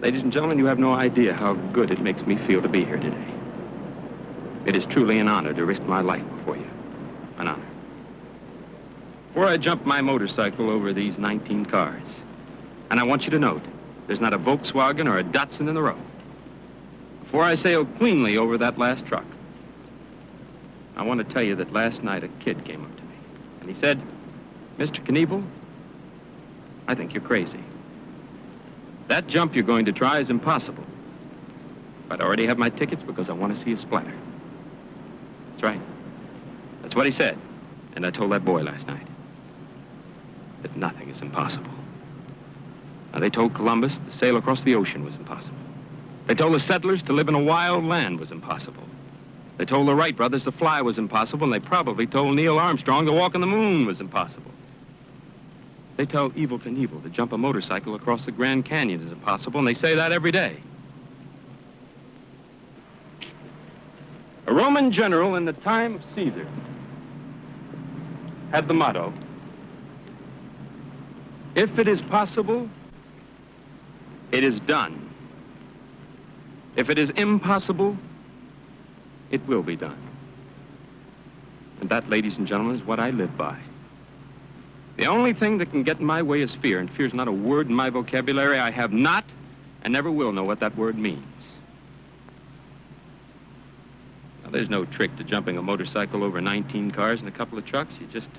Ladies and gentlemen, you have no idea how good it makes me feel to be here today. It is truly an honor to risk my life before you. An honor. Before I jump my motorcycle over these 19 cars, and I want you to note, there's not a Volkswagen or a Datsun in the road. Before I sail cleanly over that last truck, I want to tell you that last night a kid came up to me, and he said, Mr. Knievel, I think you're crazy. That jump you're going to try is impossible. But I already have my tickets because I want to see a splatter. That's right. That's what he said. And I told that boy last night that nothing is impossible. Now, they told Columbus to sail across the ocean was impossible. They told the settlers to live in a wild land was impossible. They told the Wright brothers to fly was impossible, and they probably told Neil Armstrong to walk on the moon was impossible. They tell Evel Knievel to jump a motorcycle across the Grand Canyon is impossible, and they say that every day. A Roman general in the time of Caesar had the motto, if it is possible, it is done. If it is impossible, it will be done. And that, ladies and gentlemen, is what I live by. The only thing that can get in my way is fear, and fear's not a word in my vocabulary. I have not and never will know what that word means. Now, there's no trick to jumping a motorcycle over 19 cars and a couple of trucks. You just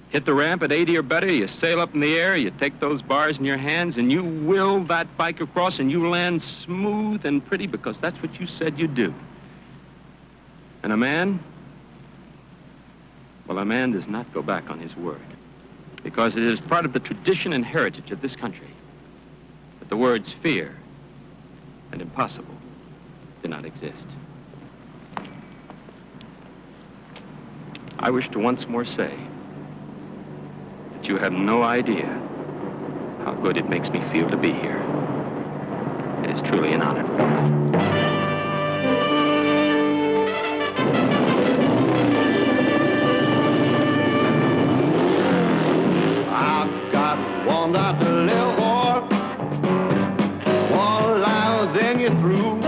hit the ramp at 80 or better, you sail up in the air, you take those bars in your hands, and you will that bike across, and you land smooth and pretty because that's what you said you'd do. And a man does not go back on his word, because it is part of the tradition and heritage of this country that the words fear and impossible do not exist. I wish to once more say that you have no idea how good it makes me feel to be here. It is truly an honor. One life to live for, one life, then you're through.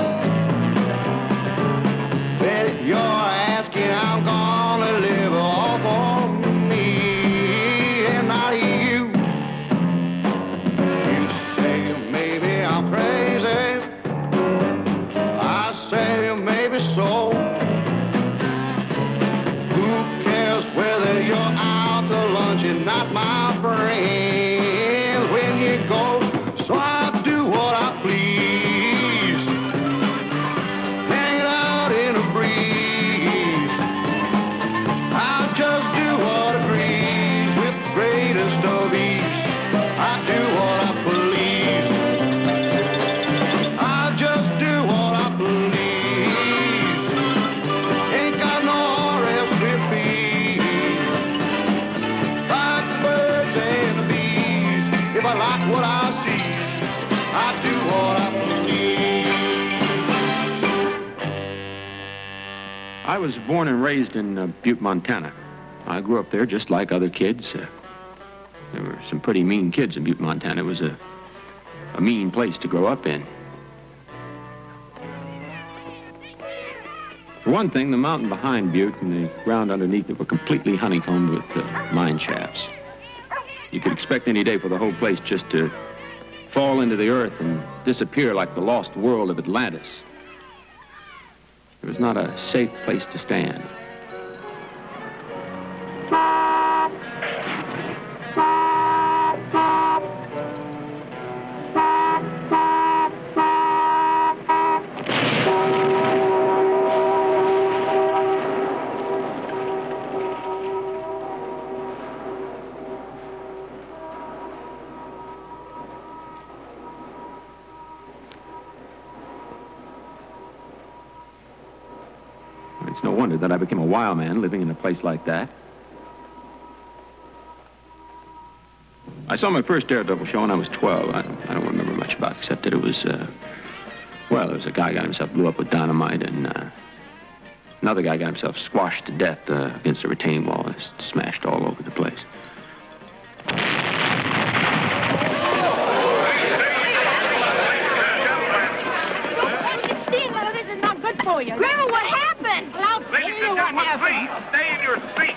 But you're asking, I'm gonna live all for me and not you. You say maybe I'm crazy, I say maybe so. Who cares whether you're out to lunch and not my friend? Go, so I do what I please, hang it out in a breeze. I just do what agrees with the greatest of ease. I do what I please. I just do what I please. Ain't got no RSVP. Like the birds and the bees. If I like what I see, I do what I believe. I was born and raised in Butte, Montana. I grew up there just like other kids. There were some pretty mean kids in Butte, Montana. It was a mean place to grow up in. For one thing, the mountain behind Butte and the ground underneath it were completely honeycombed with mine shafts. You could expect any day for the whole place just to fall into the earth and disappear like the lost world of Atlantis. It was not a safe place to stand. It's no wonder that I became a wild man living in a place like that. I saw my first Daredevil show when I was 12. I don't remember much about it, except that it was, there was a guy got himself blew up with dynamite, and another guy got himself squashed to death against a retaining wall and smashed all over the place. it for you. Grandma, what happened? Well, I'll tell you what happened. Stay in your seat.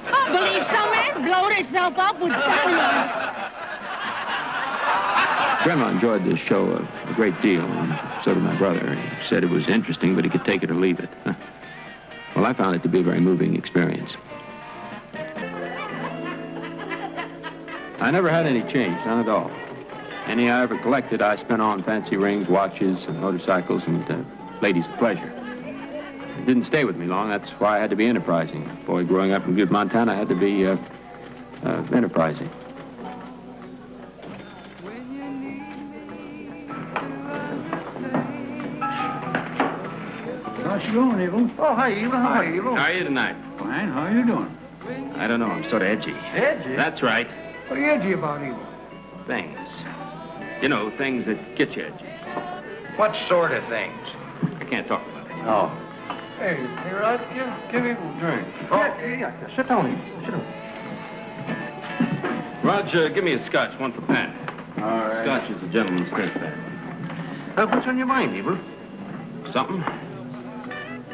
I believe some man blowed himself up with dynamite. Grandma enjoyed this show a great deal, and so did my brother. He said it was interesting, but he could take it or leave it. Well, I found it to be a very moving experience. I never had any change, none at all. Any I ever collected, I spent on fancy rings, watches, and motorcycles, and ladies of pleasure. It didn't stay with me long. That's why I had to be enterprising. A boy growing up in Butte, Montana, I had to be enterprising. How's she going, Evel? Oh, hi, Evel. Hi, Evel. How are you tonight? Fine. How are you doing? I don't know. I'm sort of edgy. Edgy? That's right. What are you edgy about, Evel? Things. You know, things that get you edgy. What sort of things? I can't talk about it. Oh. Hey, Rod, give Evel a drink. Oh. Yeah. Sit down, Evel. Sit down. Rog, give me a scotch, one for Pat. All right. Scotch is a gentleman's drink, Pat. What's on your mind, Evel?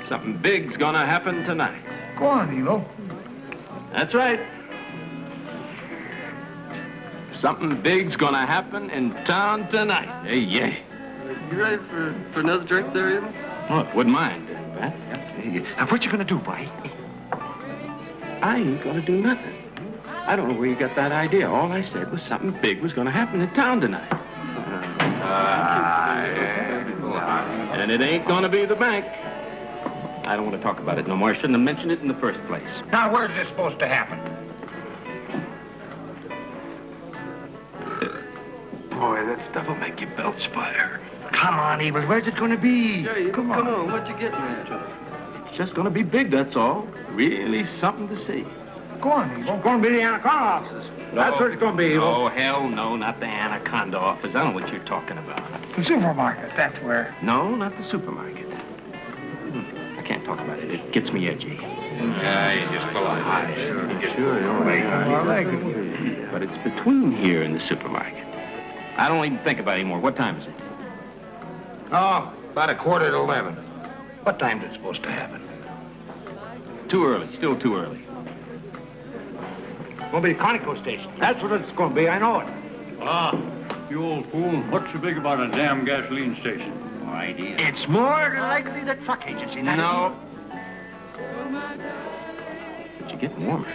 Something big's gonna happen tonight. Go on, Evel. That's right. Something big's gonna happen in town tonight. Hey, yeah. You ready for another drink there, Evel? Oh, wouldn't mind, Pat. What you gonna do, buddy? I ain't gonna do nothing. I don't know where you got that idea. All I said was something big was gonna happen in town tonight. And it ain't gonna be the bank. I don't want to talk about it no more. I shouldn't have mentioned it in the first place. Now, where's this supposed to happen? Boy, that stuff will make your belch fire. Come on, Evel. Where's it gonna be? Yeah, come on. What you getting at? It's just gonna be big, that's all. Really something to see. Go on, Evel. It's gonna be the Anaconda offices. That's what it's gonna be, Evel. Oh, hell no, not the Anaconda office. I don't know what you're talking about. The supermarket, that's where. No, not the supermarket. I can't talk about it. It gets me edgy. Yeah, you just go on. Sure, I like it. But it's between here and the supermarket. I don't even think about it anymore. What time is it? Oh, about 11:15. What time's it supposed to happen? Too early. Still too early. It's gonna be the Conoco station. That's what it's gonna be. I know it. Ah, you old fool. What's so big about a damn gasoline station? No idea. It's more than likely the truck agency. No. But you're getting warmer.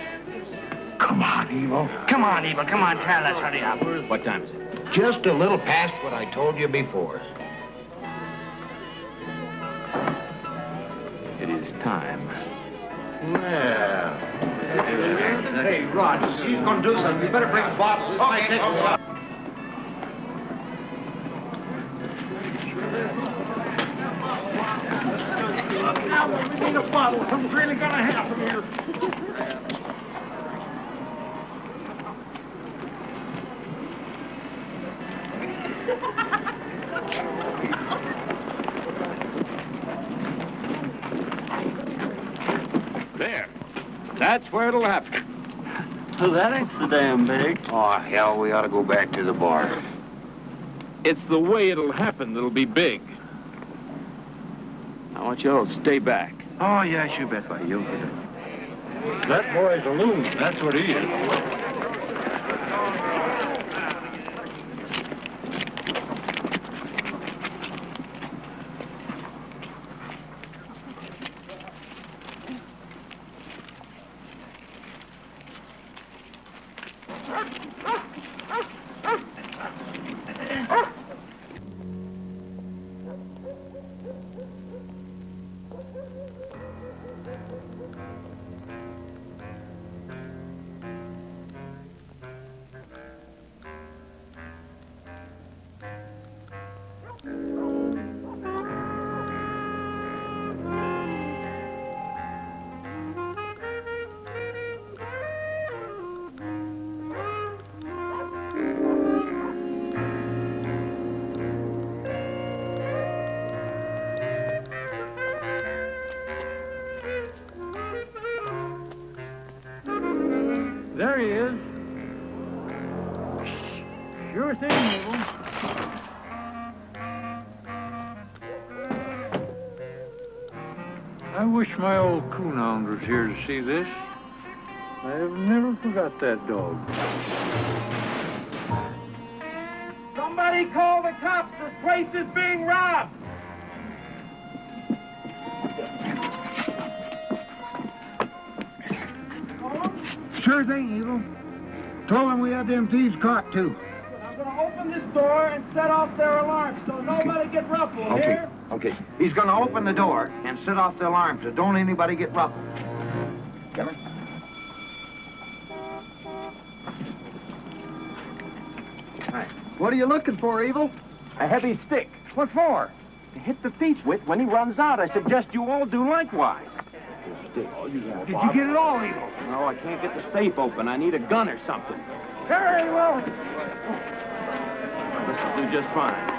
Come on, Evel. Come on, Evel. Come on, tell us. Hurry up. What time is it? Just a little past what I told you before. It is time. Well. Hey, Rod, he's gonna do something. You better bring the bottles. Okay. Now, we need a bottle. Something's really gonna happen here. There. That's where it'll happen. Well, that ain't so damn big. Oh, hell, we ought to go back to the bar. It's the way it'll happen that'll be big. I want you all to stay back. Oh, yeah, sure bet, buddy. You'll get it. That boy's a loon. That's what he is. There he is. Sure thing, Evel. I wish my old coonhound was here to see this. I have never forgot that dog. Somebody call the cops. This place is being robbed. Sure thing, Evel. Told him we had them thieves caught, too. I'm going to open this door and set off their alarm so nobody get ruffled, here? Okay. He's going to open the door and set off the alarm so don't anybody get ruffled. Come on. Hi. What are you looking for, Evel? A heavy stick. What for? To hit the thief with when he runs out. I suggest you all do likewise. Did you get it all, Evel? No, I can't get the safe open. I need a gun or something. Very well. This will do just fine.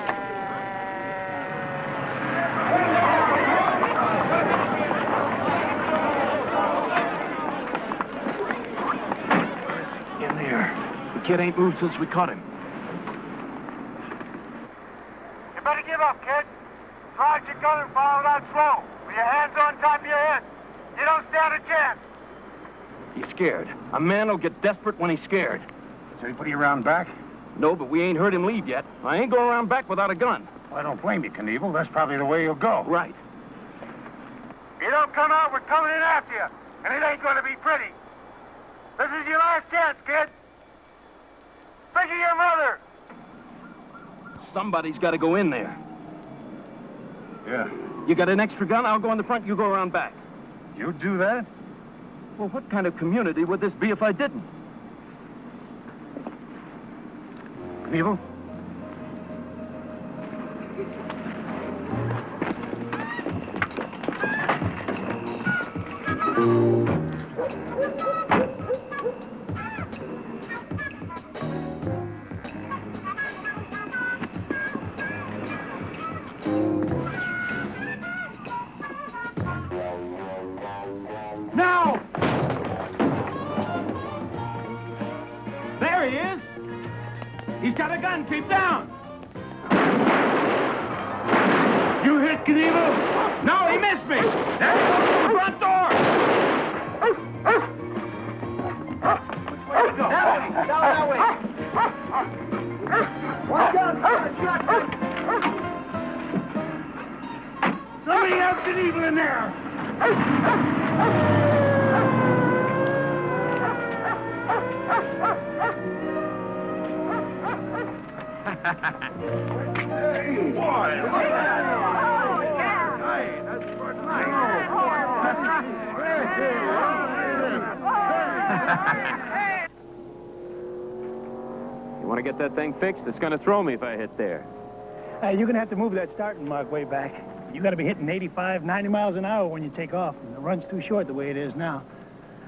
In there. The kid ain't moved since we caught him. You better give up, kid. Try your gun and follow that slow. With your hands on top of your head. You don't stand a chance. He's scared. A man will get desperate when he's scared. So he put you around back? No, but we ain't heard him leave yet. I ain't going around back without a gun. Well, I don't blame you, Knievel. That's probably the way you'll go. Right. If you don't come out, we're coming in after you. And it ain't going to be pretty. This is your last chance, kid. Think of your mother. Somebody's got to go in there. Yeah. You got an extra gun? I'll go in the front, you go around back. You do that? Well, what kind of community would this be if I didn't? Knievel? Now! There he is. He's got a gun. Keep down. You hit Knievel? No, he missed me. There he goes to the front door. Which way to go? That way. Down that way. Watch out. Shotgun. Somebody have Knievel in there. You want to get that thing fixed? It's going to throw me if I hit there. You're going to have to move that starting mark way back. You got to be hitting 85, 90 miles an hour when you take off. And the run's too short the way it is now.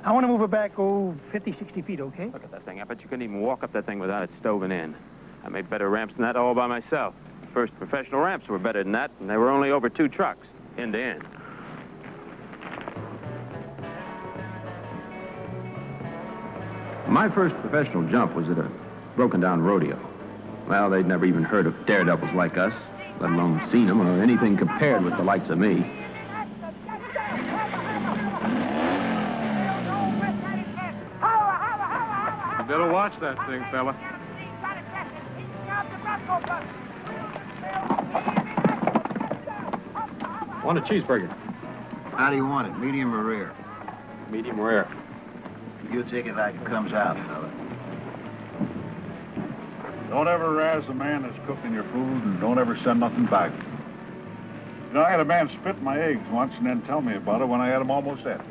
I want to move it back, 50, 60 feet, okay? Look at that thing. I bet you couldn't even walk up that thing without it stoving in. I made better ramps than that all by myself. The first professional ramps were better than that, and they were only over 2 trucks, end to end. My first professional jump was at a broken-down rodeo. Well, they'd never even heard of daredevils like us, let alone seen them or anything compared with the likes of me. You better watch that thing, fella. Want a cheeseburger? How do you want it, medium or rare? Medium rare. You take it like it comes out, fella. Don't ever razz a man that's cooking your food, and don't ever send nothing back. You know, I had a man spit in my eggs once and then tell me about it when I had them almost dead.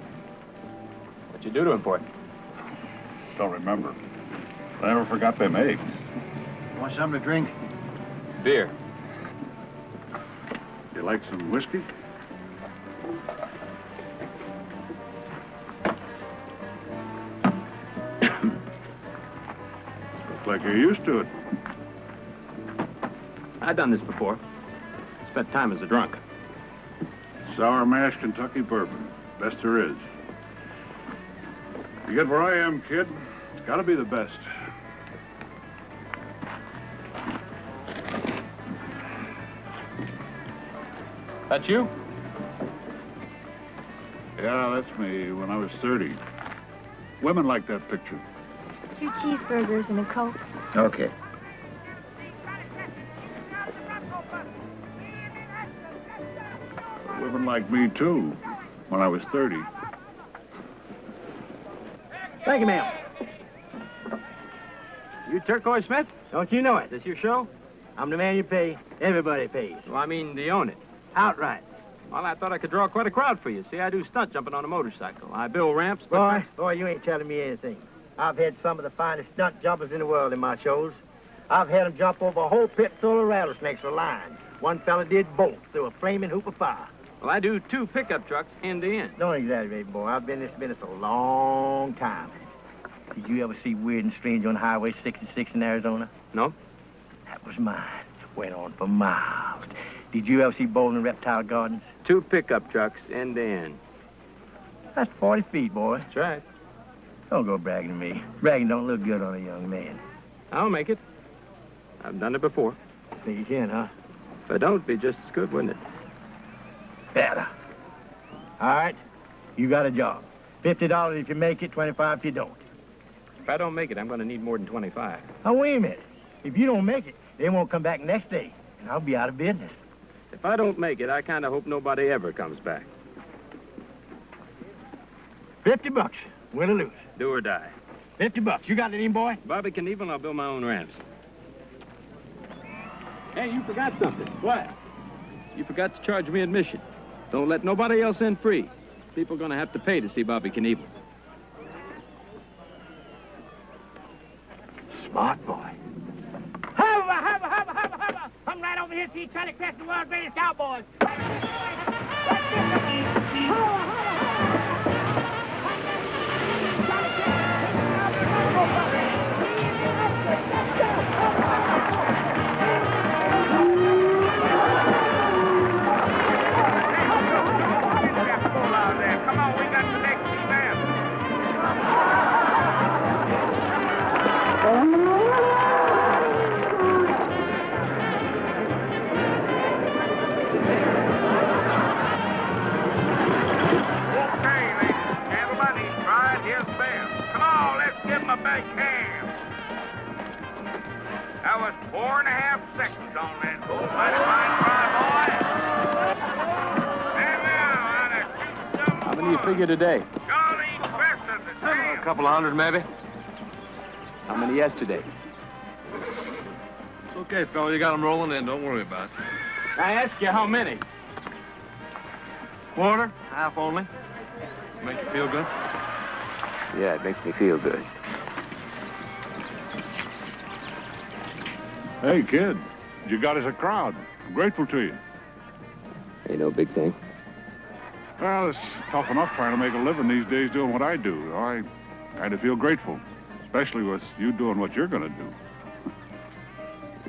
What'd you do to him for it? Don't remember. I never forgot them eggs. Want something to drink? Beer. You like some whiskey? Looks like you're used to it. I've done this before. Spent time as a drunk. Sour mash Kentucky bourbon. Best there is. You get where I am, kid. It's got to be the best. That you? Yeah, that's me when I was 30. Women like that picture. 2 cheeseburgers and a Coke. Okay. Women like me, too, when I was 30. Thank you, ma'am. You Turquoise Smith? Don't you know it? This your show? I'm the man you pay. Everybody pays. Well, I mean, do you own it? Outright. Well, I thought I could draw quite a crowd for you. See, I do stunt jumping on a motorcycle. I build ramps, but... Boy, you ain't telling me anything. I've had some of the finest stunt jumpers in the world in my shows. I've had them jump over a whole pit full of rattlesnakes for line. One fella did both through a flaming hoop of fire. Well, I do 2 pickup trucks end to end. Don't exaggerate, boy. I've been in this business a long time. Did you ever see Weird and Strange on Highway 66 in Arizona? No. That was mine. Went on for miles. Did you ever see Bowling Reptile Gardens? 2 pickup trucks end to end. That's 40 feet, boy. That's right. Don't go bragging to me. Bragging don't look good on a young man. I'll make it. I've done it before. Think you can, huh? If I don't, it'd be just as good, wouldn't it? Better. All right. You got a job. $50 if you make it, $25 if you don't. If I don't make it, I'm going to need more than 25. Now, wait a minute. If you don't make it, they won't come back next day, and I'll be out of business. If I don't make it, I kind of hope nobody ever comes back. $50. Win or lose. Do or die. $50. You got it in, boy? Bobby Knievel, and I'll build my own ramps. Hey, you forgot something. What? You forgot to charge me admission. Don't let nobody else in free. People are going to have to pay to see Bobby Knievel. Smart boy. Come right over here, see Charlie Crest, the world's greatest cowboys. Come on, we got the next event. A big hand. That was 4.5 seconds on that bull. Mighty fine try, boy. And now, how to shoot some How many you figure today? Johnny Best of the town. A couple of hundred, maybe. How many yesterday? It's okay, fella. You got them rolling in. Don't worry about it. I asked you how many. Quarter? Half only? Make you feel good? Yeah, it makes me feel good. Hey, kid, you got us a crowd. I'm grateful to you. Ain't no big thing. Well, it's tough enough trying to make a living these days doing what I do. I kind of feel grateful, especially with you doing what you're going to do.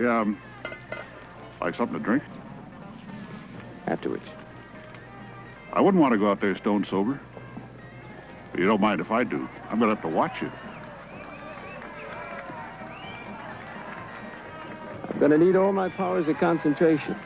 Yeah, like something to drink? Afterwards. I wouldn't want to go out there stone sober. But you don't mind if I do. I'm going to have to watch you. I'm going to need all my powers of concentration.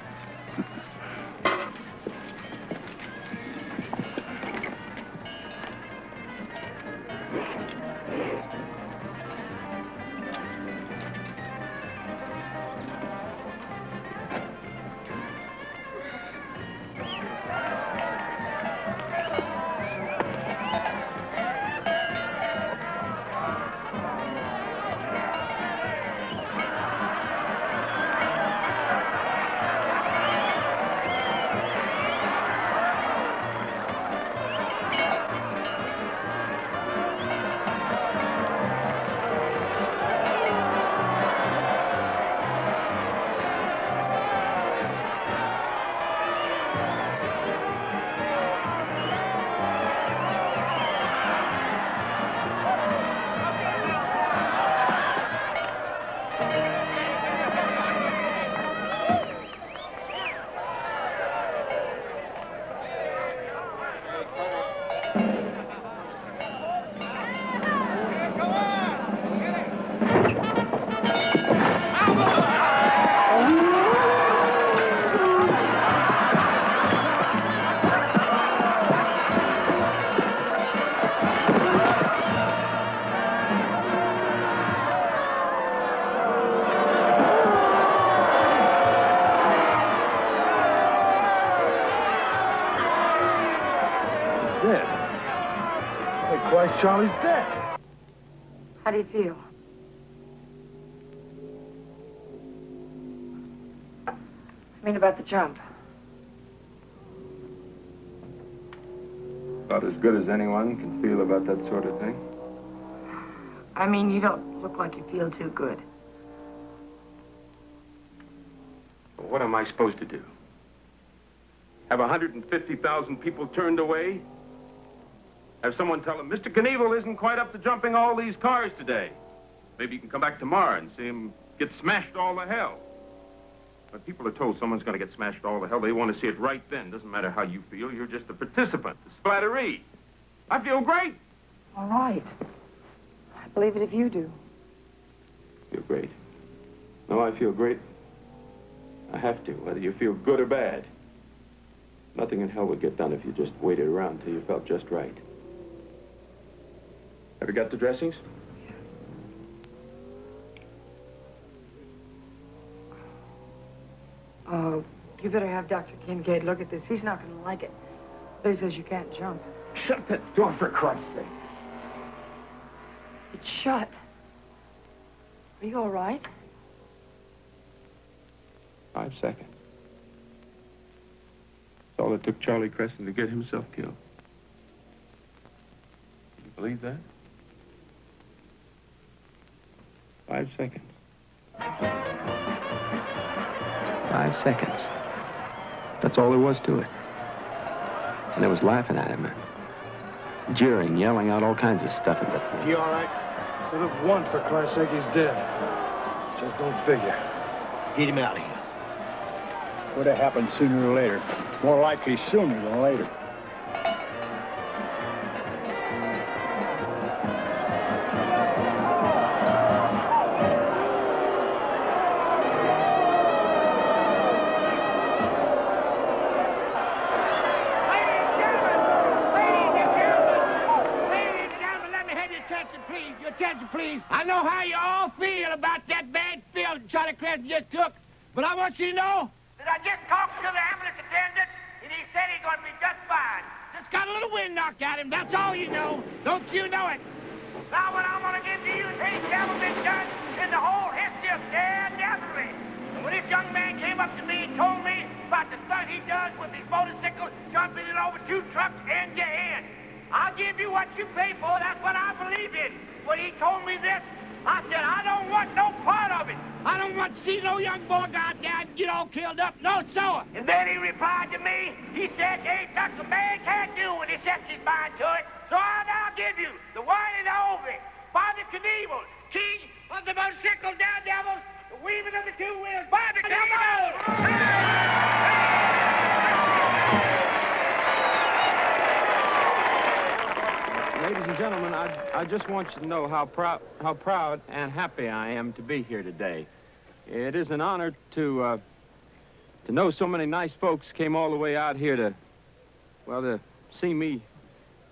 dead. Hey, Christ, Charlie's dead. How do you feel? I mean about the jump. About as good as anyone can feel about that sort of thing. I mean, you don't look like you feel too good. Well, what am I supposed to do? Have 150,000 people turned away? Have someone tell him, Mr. Knievel isn't quite up to jumping all these cars today. Maybe you can come back tomorrow and see him get smashed all to hell. When people are told someone's going to get smashed all to hell, they want to see it right then. Doesn't matter how you feel. You're just a participant, a splatteree. I feel great. All right. I believe it if you do. Feel great. No, I feel great. I have to, whether you feel good or bad. Nothing in hell would get done if you just waited around till you felt just right. Have you got the dressings? You better have Dr. Kincaid look at this. He's not going to like it. He says you can't jump. Shut that door, for Christ's sake. It's shut. Are you all right? 5 seconds. That's all it took Charlie Creston to get himself killed. You believe that? 5 seconds. 5 seconds. That's all there was to it. And they was laughing at him, jeering, yelling out all kinds of stuff at that thing. You all right? Should have won, for Christ's sake, he's dead. Just don't figure. Get him out of here. Would have happened sooner or later. More likely sooner than later. I know how you all feel about that bad field Charlie Creston just took, but I want you to know that I just talked to the ambulance attendant, and he said he's going to be just fine. Just got a little wind knocked at him, that's all you know. Don't you know it? Now what I'm going to give to you is ain't never been done in the whole history of daredevil. And when this young man came up to me and told me about the stunt he does with his motorcycle, jumping it over 2 trucks end to end, I'll give you what you pay for. That's what I believe in. When he told me this, I said, I don't want no part of it. I don't want to see no young boy go out there and get all killed up. No, sir. And then he replied to me, he said, ain't nothing a man can't do when he sets his mind to it. So I now give you the one and only Bobby Knievel, king of the motorcycle daredevils, the weaving of the 2 wheels, Bobby Knievel! Ladies and gentlemen, I just want you to know how proud and happy I am to be here today. It is an honor to know so many nice folks came all the way out here to see me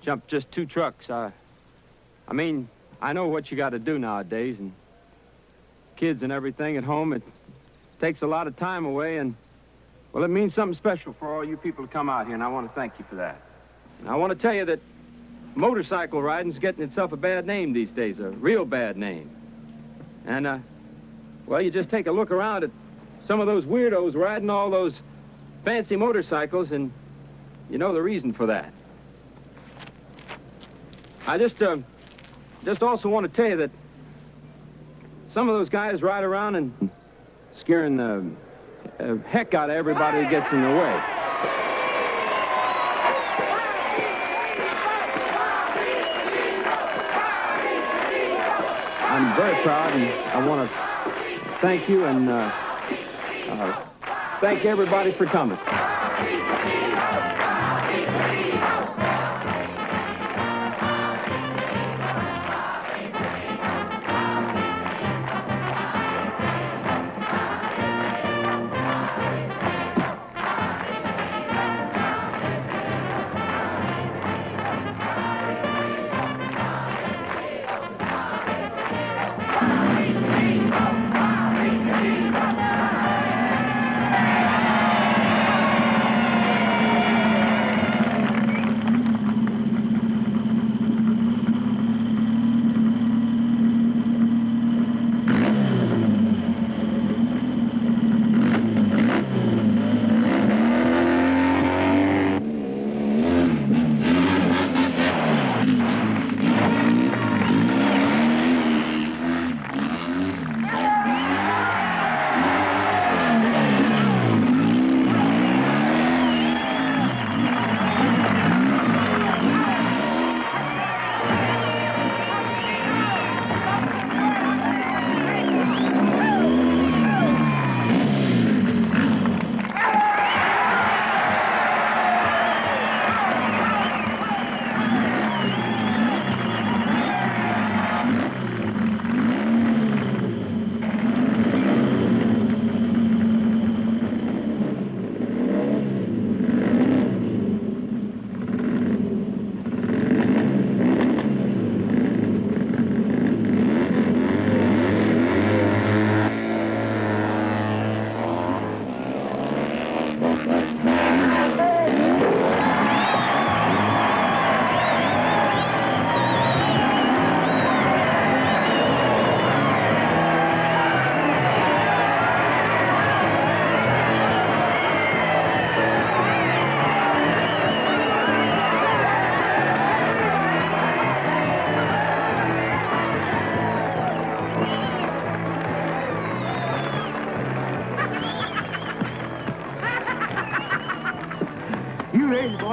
jump just 2 trucks. I mean, I know what you got to do nowadays, and kids and everything at home, it takes a lot of time away, and, well, it means something special for all you people to come out here, and I want to thank you for that. And I want to tell you that motorcycle riding's getting itself a bad name these days, a real bad name. And, well, you just take a look around at some of those weirdos riding all those fancy motorcycles, and you know the reason for that. I just also want to tell you that some of those guys ride around and scaring the heck out of everybody who gets in their way. I'm very proud, and I want to thank you and thank everybody for coming.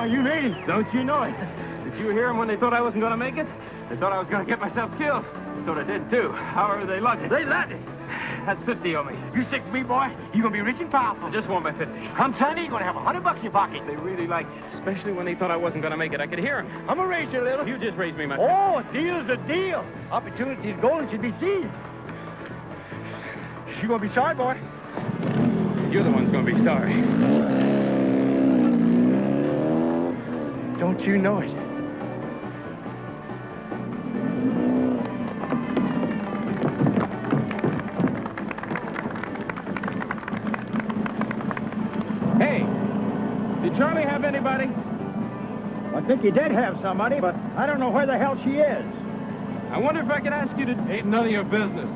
Boy, you mean? Don't you know it? Did you hear them when they thought I wasn't going to make it? They thought I was going to get myself killed. So they did, too. However, they lugged it. They lugged it? That's 50 on me. You stick to me, boy, you're going to be rich and powerful. I just won by 50. Come Sunday, you're going to have $100 in your pocket. They really liked it, especially when they thought I wasn't going to make it. I could hear them. I'm going to raise you a little. You just raised me, my friend. Oh, a deal's a deal. Opportunity is golden should be seized. You're going to be sorry, boy. You're the one's going to be sorry. Don't you know it? Hey, did Charlie have anybody? I think he did have somebody, but I don't know where the hell she is. I wonder if I could ask you to... Ain't none of your business.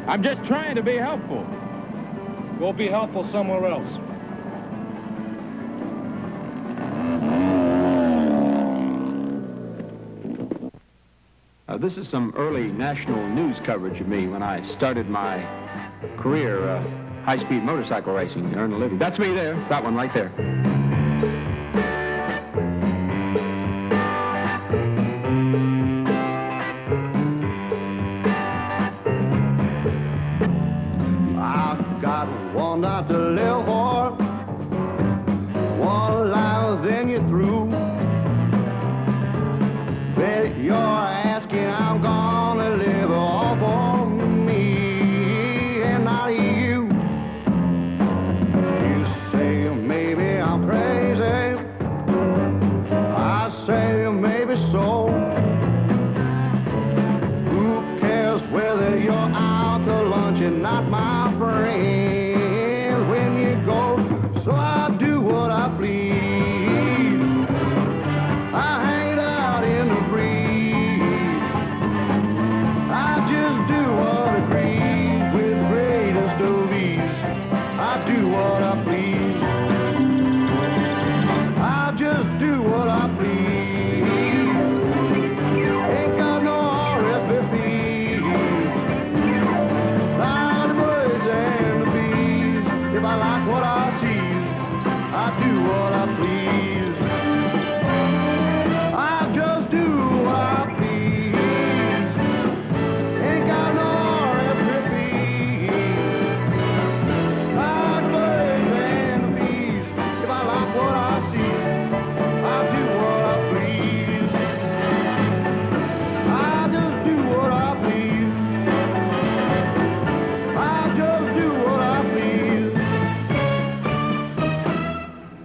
I'm just trying to be helpful. Go be helpful somewhere else. This is some early national news coverage of me when I started my career, high-speed motorcycle racing to earn a living. That's me there. That one right there. I've got one night to live for, one life, then you're through. Bet you're asking, I'm gonna live all for me and not you. You say maybe I'm crazy, I say maybe so. Who cares whether you're out to lunch and not my friend when you go? So I do what I please. I hang out in the breeze. I just do what I please with greatest of ease. I do what I please. I just do what I please. Ain't got no RFP. Like the birds and the bees. If I like what I see, I do what I please. I just do what I please. Ain't got no RFP. Like the birds and the bees. If I like what I see, I do what I please. I just do what I please. I just do what I please.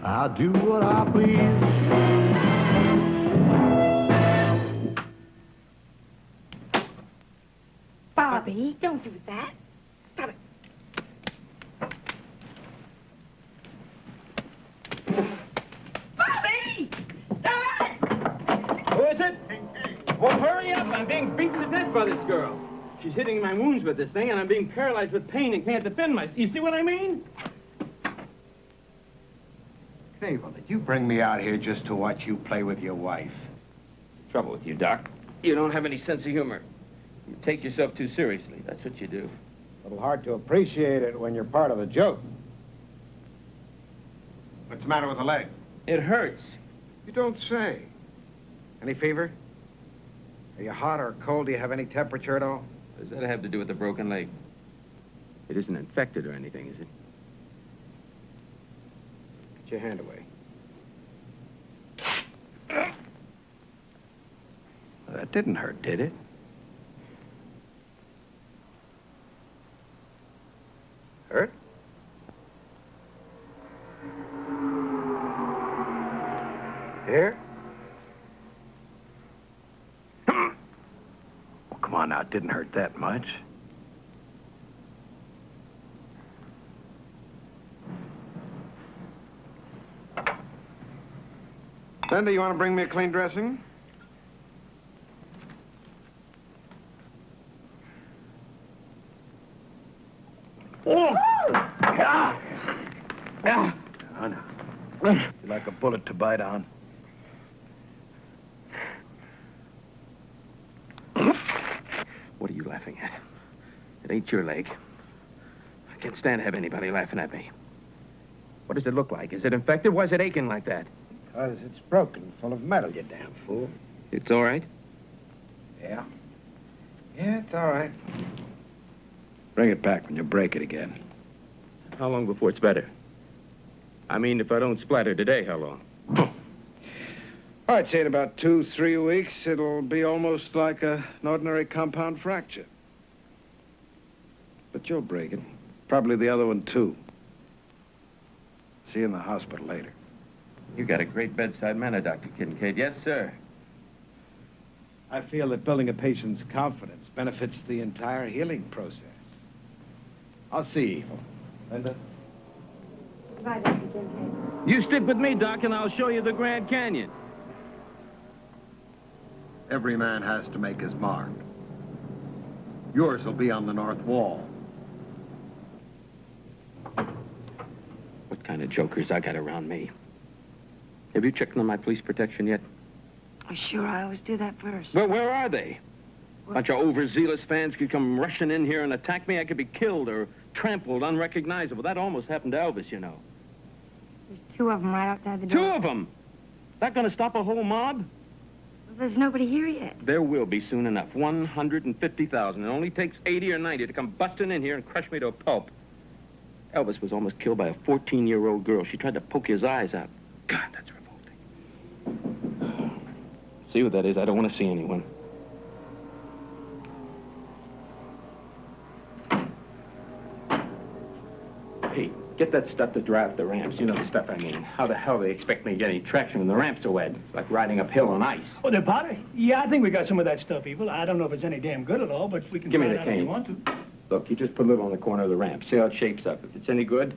I do what I please. Bobby, don't do that. Stop it. Bobby! Stop it! Who is it? Well, hurry up. I'm being beaten to death by this girl. She's hitting my wounds with this thing, and I'm being paralyzed with pain and can't defend myself. You see what I mean? Knievel, did you bring me out here just to watch you play with your wife? Trouble with you, Doc. You don't have any sense of humor. You take yourself too seriously. That's what you do. A little hard to appreciate it when you're part of the joke. What's the matter with the leg? It hurts. You don't say. Any fever? Are you hot or cold? Do you have any temperature at all? What does that have to do with the broken leg? It isn't infected or anything, is it? Get your hand away. Well, that didn't hurt, did it? Hurt? Here? Well, come on now, it didn't hurt that much. Linda, you want to bring me a clean dressing? Oh! Ah! Ah! You're like a bullet to bite on. What are you laughing at? It ain't your leg. I can't stand to have anybody laughing at me. What does it look like? Is it infected? Why is it aching like that? Because it's broken, full of metal, you damn fool. It's all right? Yeah. Yeah, it's all right. Bring it back when you break it again. How long before it's better? I mean, if I don't splatter today, how long? I'd say in about 2-3 weeks, it'll be almost like an ordinary compound fracture. But you'll break it. Probably the other one, too. See you in the hospital later. You got a great bedside manner, Dr. Kincaid. Yes, sir. I feel that building a patient's confidence benefits the entire healing process. I'll see you, Evel. Linda? Goodbye, Dr. Kincaid. You stick with me, Doc, and I'll show you the Grand Canyon. Every man has to make his mark. Yours will be on the north wall. What kind of jokers I got around me? Have you checked on my police protection yet? Oh, sure, I always do that first. Well, where are they? A bunch of overzealous fans could come rushing in here and attack me. I could be killed or trampled, unrecognizable. That almost happened to Elvis, you know. There's 2 of them right outside the door. 2 of them? That gonna stop a whole mob? Well, there's nobody here yet. There will be soon enough. 150,000. It only takes 80 or 90 to come busting in here and crush me to a pulp. Elvis was almost killed by a 14-year-old girl. She tried to poke his eyes out. God, that's revolting. See what that is? I don't want to see anyone. Hey, get that stuff to drive the ramps. You know the stuff I mean. How the hell do they expect me to get any traction when the ramps are wet? It's like riding uphill on ice. Oh, the pottery? Yeah, I think we got some of that stuff, Evel. I don't know if it's any damn good at all, but we can Give me try the it out if you cane. want to. Look, you just put a little on the corner of the ramp. See how it shapes up. If it's any good,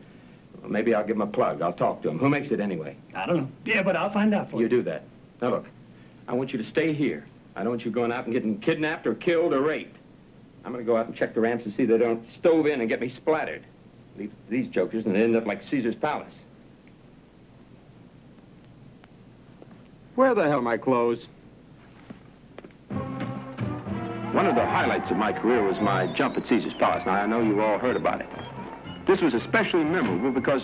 well, maybe I'll give him a plug. I'll talk to him. Who makes it anyway? I don't know. Yeah, but I'll find out for you. You do that. Now, look, I want you to stay here. I don't want you going out and getting kidnapped or killed or raped. I'm going to go out and check the ramps and see they don't stove in and get me splattered. Leave it to these jokers and they end up like Caesar's palace. Where the hell are my clothes? One of the highlights of my career was my jump at Caesar's Palace. Now, I know you all heard about it. This was especially memorable because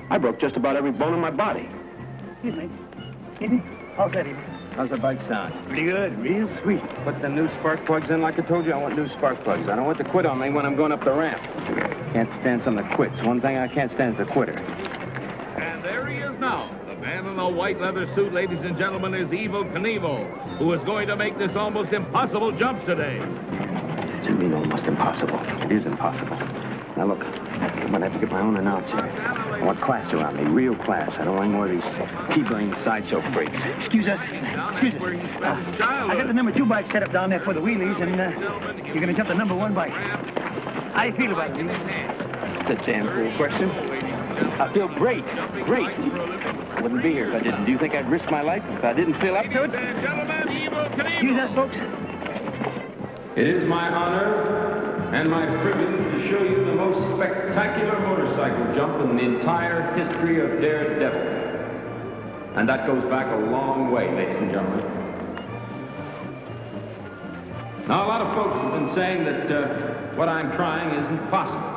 I broke just about every bone in my body. Excuse me. Easy. How's that, Evel? How's the bike sound? Pretty good. Real sweet. Put the new spark plugs in like I told you. I want new spark plugs. I don't want to quit on me when I'm going up the ramp. Can't stand someone that quits. One thing I can't stand is a quitter. And there he is now. The man in the white leather suit, ladies and gentlemen, is Evel Knievel, who is going to make this almost impossible jump today. Does it mean almost impossible? It is impossible. Now, look, I'm going to have to get my own announcer. I want class around me, real class. I don't want more of these pea-brain sideshow freaks. Excuse us. Excuse us. I got the number 2 bike set up down there for the wheelies, and you're going to jump the number 1 bike. How do you feel about it, Evel? That's a damn cool question. I feel great. Great. I wouldn't be here if I didn't. Do you think I'd risk my life if I didn't feel up to it? Excuse us, folks. It is my honor and my privilege to show you the most spectacular motorcycle jump in the entire history of Daredevil. And that goes back a long way, ladies and gentlemen. Now, a lot of folks have been saying that what I'm trying isn't possible.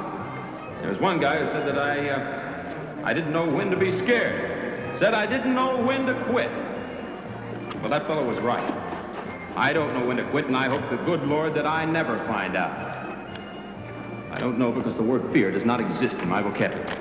There's one guy who said that I didn't know when to be scared. Said I didn't know when to quit. Well, that fellow was right. I don't know when to quit, and I hope the good Lord that I never find out. I don't know because the word fear does not exist in my vocabulary.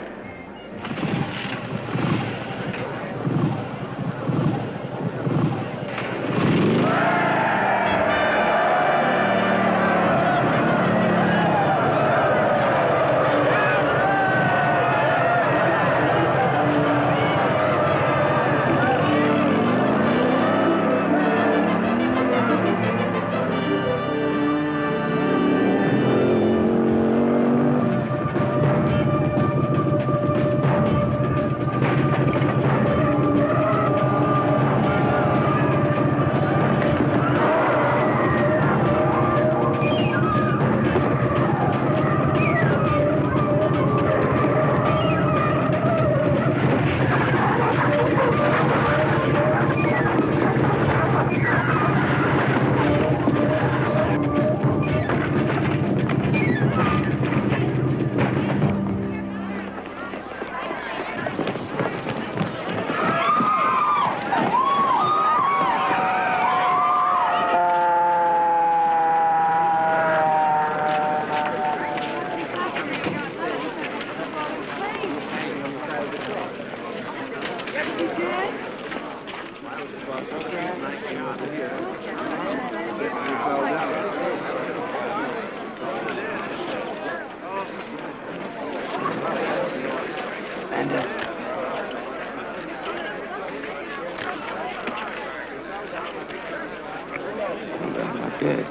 dead.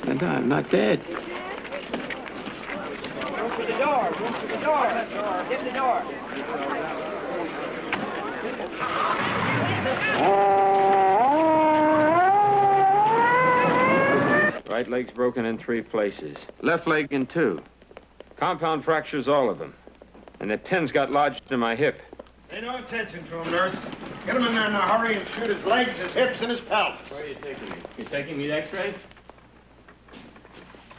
And I'm not dead. Go for the door. Go for the door. Get the door. Right leg's broken in 3 places. Left leg in 2. Compound fractures, all of them. And the pins got lodged in my hip. Pay no attention to him, nurse. Get him in there in a hurry and shoot his legs, his hips, and his pelvis. Where are you taking me? You taking me to X-ray?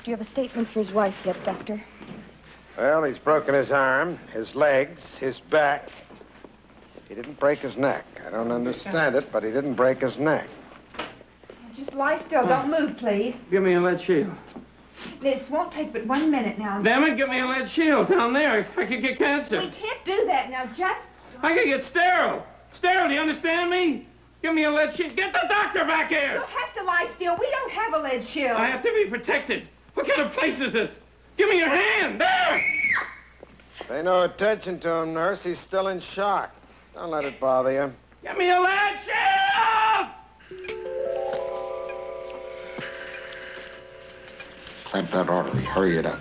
Do you have a statement for his wife yet, Doctor? Well, he's broken his arm, his legs, his back. He didn't break his neck. I don't understand it, but he didn't break his neck. Just lie still. Don't move, please. Give me a lead shield. This won't take but 1 minute now. Damn it, give me a lead shield down there. I could get cancer. We can't do that now. Just... I could get sterile. Sterile, do you understand me? Give me a lead shield. Get the doctor back here. You'll have to lie still. We don't have a lead shield. I have to be protected. What kind of place is this? Give me your hand. There. Pay no attention to him, nurse. He's still in shock. Don't let it bother you. Give me a lead shield! Clamp that artery. Hurry it up.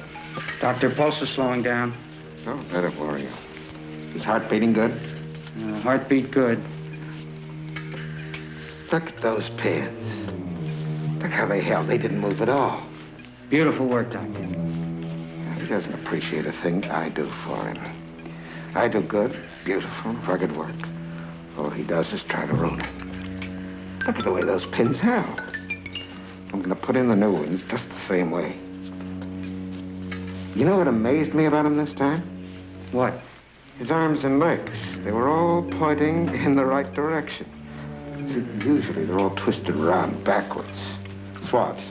Doctor, pulse is slowing down. Don't let it worry you. His heart beating good? Heartbeat good. Look at those pins. Look how they held. They didn't move at all. Beautiful work, Doctor. He doesn't appreciate a thing I do for him. I do good, beautiful, rugged work. All he does is try to ruin it. Look at the way those pins held. I'm going to put in the new ones just the same way. You know what amazed me about him this time? What? His arms and legs. They were all pointing in the right direction. See, usually they're all twisted around backwards. Swabs.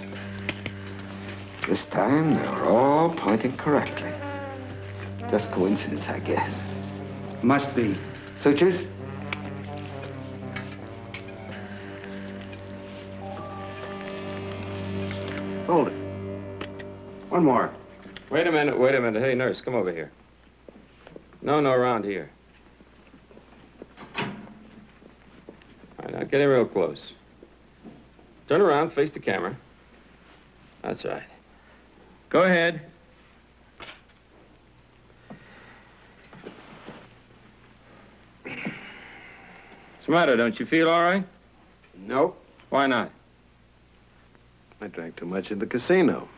This time, they were all pointing correctly. Just coincidence, I guess. Must be. Sutures? Hold it. One more. Wait a minute, wait a minute. Hey, nurse, come over here. No, around here. All right, now get in real close. Turn around, face the camera. That's right. Go ahead. What's the matter? Don't you feel all right? Nope. Why not? I drank too much at the casino.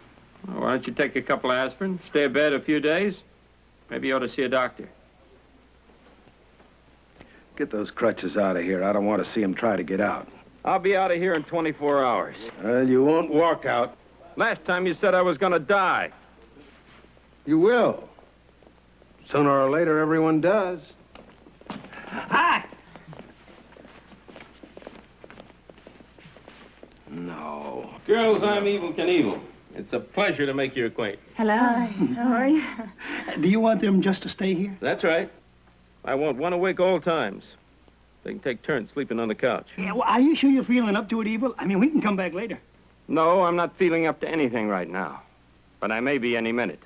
Well, why don't you take a couple of aspirin, stay in bed a few days? Maybe you ought to see a doctor. Get those crutches out of here. I don't want to see him try to get out. I'll be out of here in 24 hours. You won't walk out. Last time you said I was going to die. You will. Sooner or later, everyone does. Ah! No. Girls, I'm Evel Knievel. It's a pleasure to make your acquaintance. Hello. Hi. How are you? Do you want them just to stay here? That's right. I want one awake all times. They can take turns sleeping on the couch. Yeah, well, are you sure you're feeling up to it, Evel? I mean, we can come back later. No, I'm not feeling up to anything right now. But I may be any minute.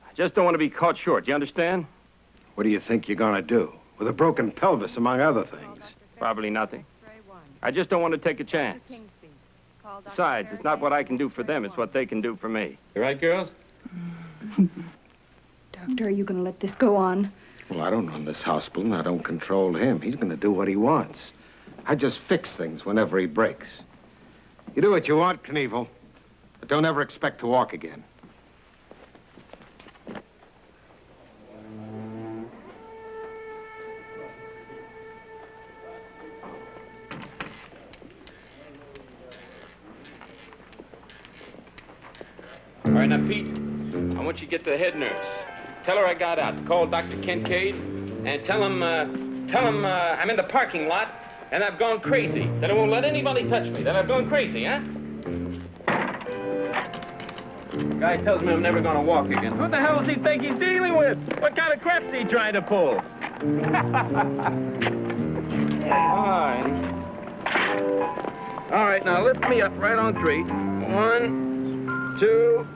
I just don't want to be caught short, you understand? What do you think you're going to do? With a broken pelvis, among other things. Probably nothing. I just don't want to take a chance. Besides, it's not what I can do for them, it's what they can do for me. You right, girls? Doctor, are you going to let this go on? Well, I don't run this hospital, and I don't control him. He's going to do what he wants. I just fix things whenever he breaks. You do what you want, Knievel, but don't ever expect to walk again. All right, now, Pete, I want you to get to the head nurse. Tell her I got out. Call Dr. Kincaid and tell him I'm in the parking lot and I've gone crazy. That I won't let anybody touch me. That I've gone crazy, huh? The guy tells me I'm never going to walk again. Who the hell does he think he's dealing with? What kind of crap's he trying to pull? All right, now lift me up right on 3. 1, 2,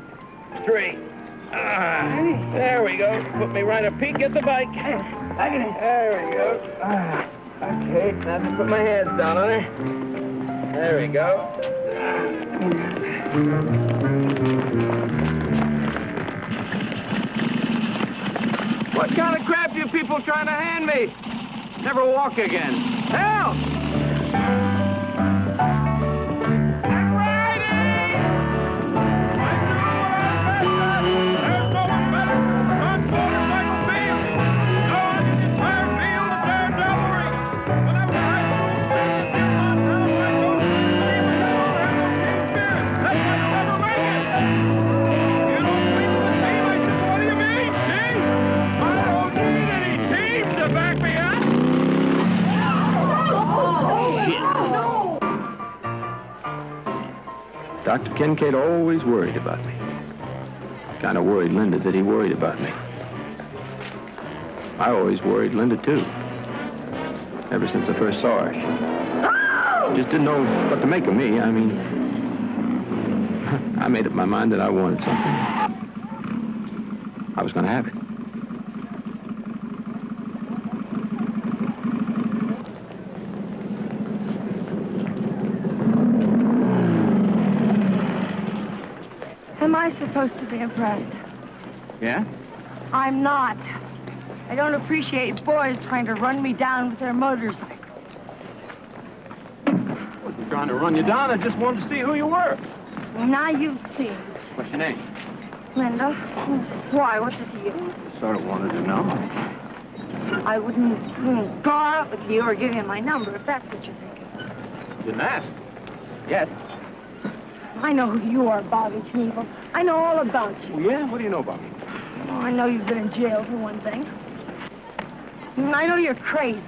3. There we go. Put me right up. Pete, get the bike. There we go. Okay, now just put my hands down on her. There we go. What kind of crap you people trying to hand me? Never walk again. Help! Dr. Kincaid always worried about me. Kind of worried Linda that he worried about me. I always worried Linda, too. Ever since I first saw her. Just didn't know what to make of me. I mean, I made up my mind that I wanted something. I was going to have it. Am I supposed to be impressed? Yeah? I'm not. I don't appreciate boys trying to run me down with their motorcycle. I wasn't trying to run you down. I just wanted to see who you were. Now you see. What's your name? Linda. Why? What's it to you? Sort of wanted to know. I wouldn't go out with you or give you my number if that's what you're thinking. Didn't ask. Yet. I know who you are, Bobby Knievel. I know all about you. Oh, yeah? What do you know about me? Oh, I know you've been in jail for one thing. And I know you're crazy.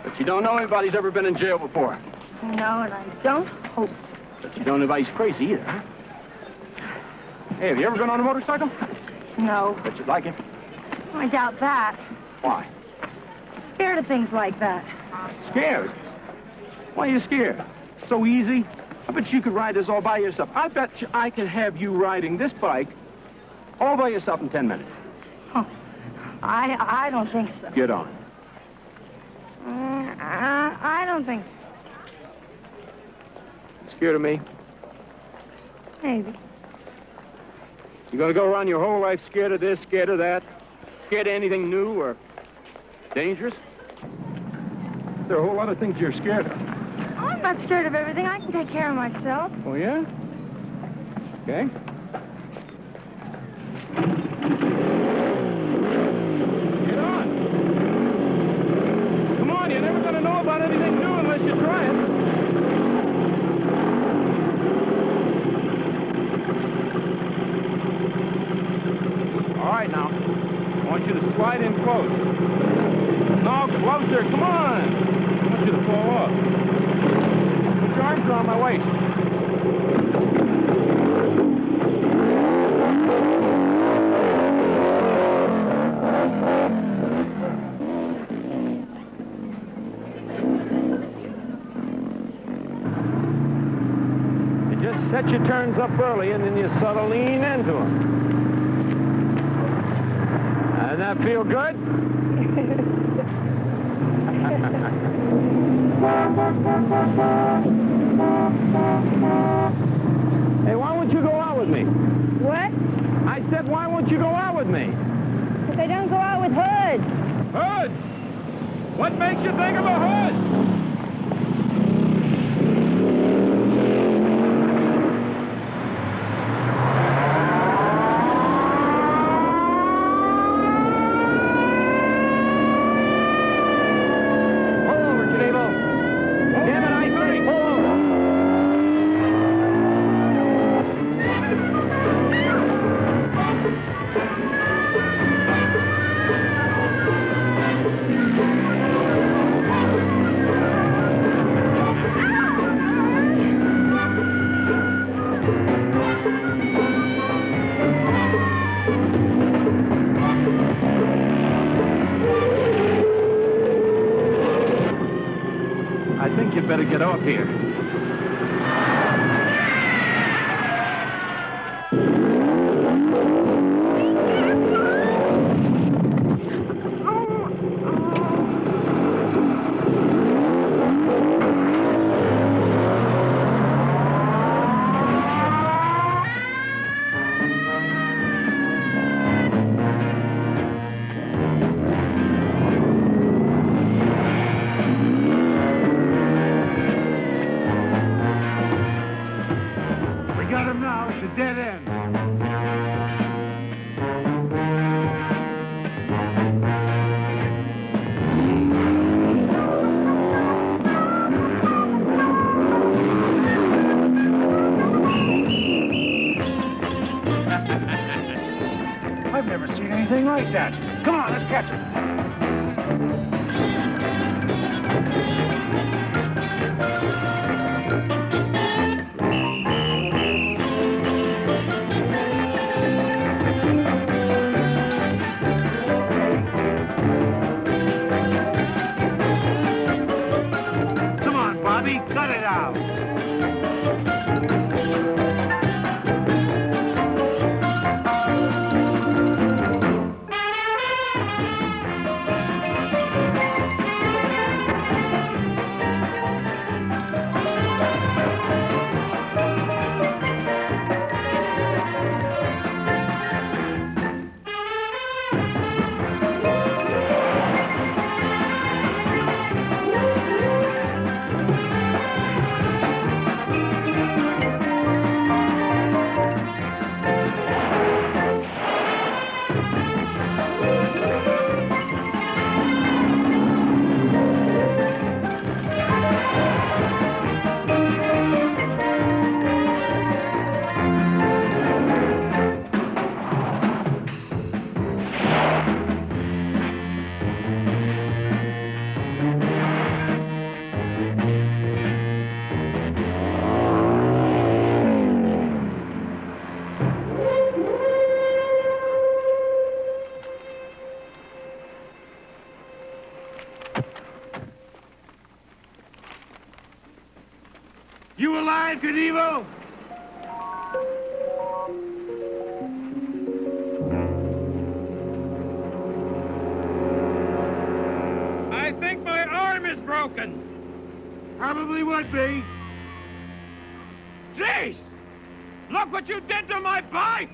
But you don't know anybody's ever been in jail before. No, and I don't hope to. But you don't know anybody's crazy either, huh? Hey, have you ever been on a motorcycle? No. Bet you'd like it. I doubt that. Why? Scared of things like that. Scared? Why are you scared? So easy. I bet you could ride this all by yourself. I bet you I could have you riding this bike all by yourself in 10 minutes. Oh, I don't think so. Get on. I don't think so. Scared of me? Maybe. You gonna go around your whole life scared of this, scared of that? Scared of anything new or dangerous? There are a whole lot of things you're scared of. I'm not scared of everything. I can take care of myself. Oh, yeah? Okay. Get on. Come on, you're never gonna know about anything new unless you try it. All right, now. I want you to slide in close. No, closer. Come on. I want you to fall off. Put your arms around my waist. You just set your turns up early, and then you sort of lean into them. Doesn't that feel good? Hey, why won't you go out with me? What? I said, why won't you go out with me? Because I don't go out with hoods. Hoods? What makes you think of a hood? I think you'd better get off here. like that. Come on, let's catch it. Come on, Bobby, cut it out. You alive, Knievel? I think my arm is broken. Probably would be. Jeez! Look what you did to my bike!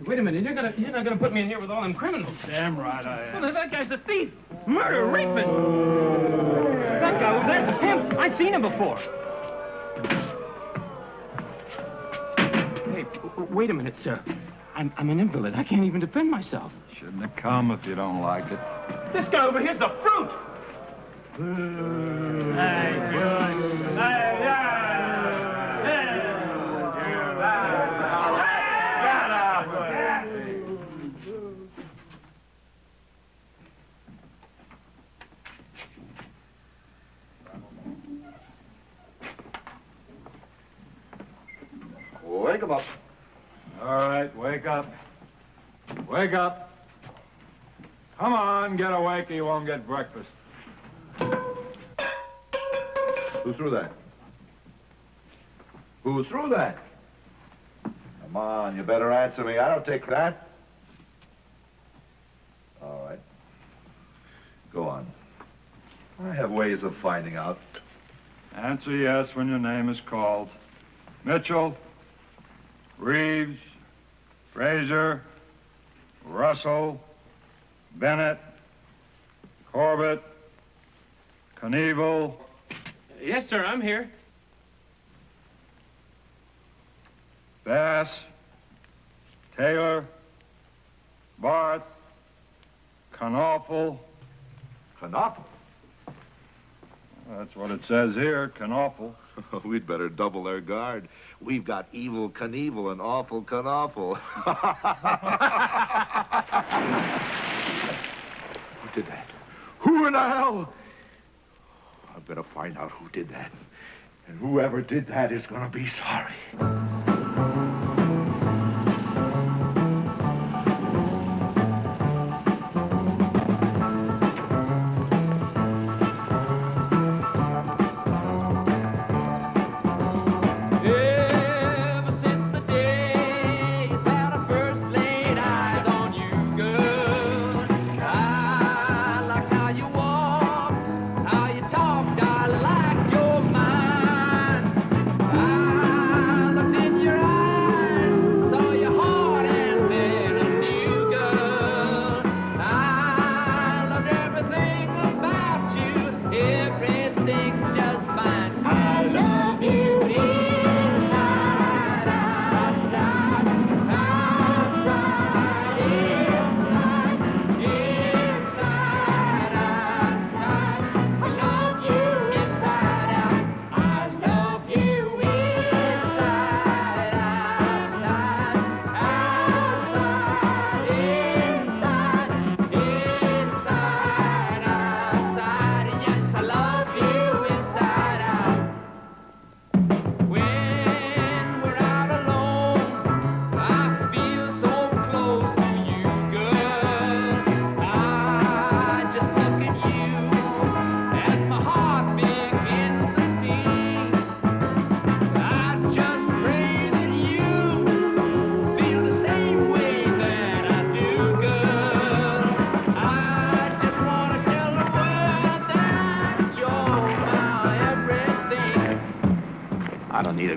Wait a minute, you're not gonna put me in here with all them criminals. Damn right I am. Well, that guy's a thief, murderer, rapist. That guy over there's a pimp. I've seen him before. Hey, wait a minute, sir. I'm an invalid. I can't even defend myself. Shouldn't have come if you don't like it. This guy over here's the fruit. Wake him up. All right, wake up. Wake up. Come on, get awake or you won't get breakfast. Who threw that? Who threw that? Come on, you better answer me. I don't take that. All right. Go on. I have ways of finding out. Answer yes when your name is called. Mitchell, Reeves, Fraser, Russell, Bennett, Corbett, Knievel. Yes, sir, I'm here. Bass, Taylor, Barth, Knaufel. Knaufel? That's what it says here, Knaufel. We'd better double our guard. We've got Evel Knievel and awful Knaufel. Who did that? Who in the hell? I better find out who did that. And whoever did that is gonna be sorry. Your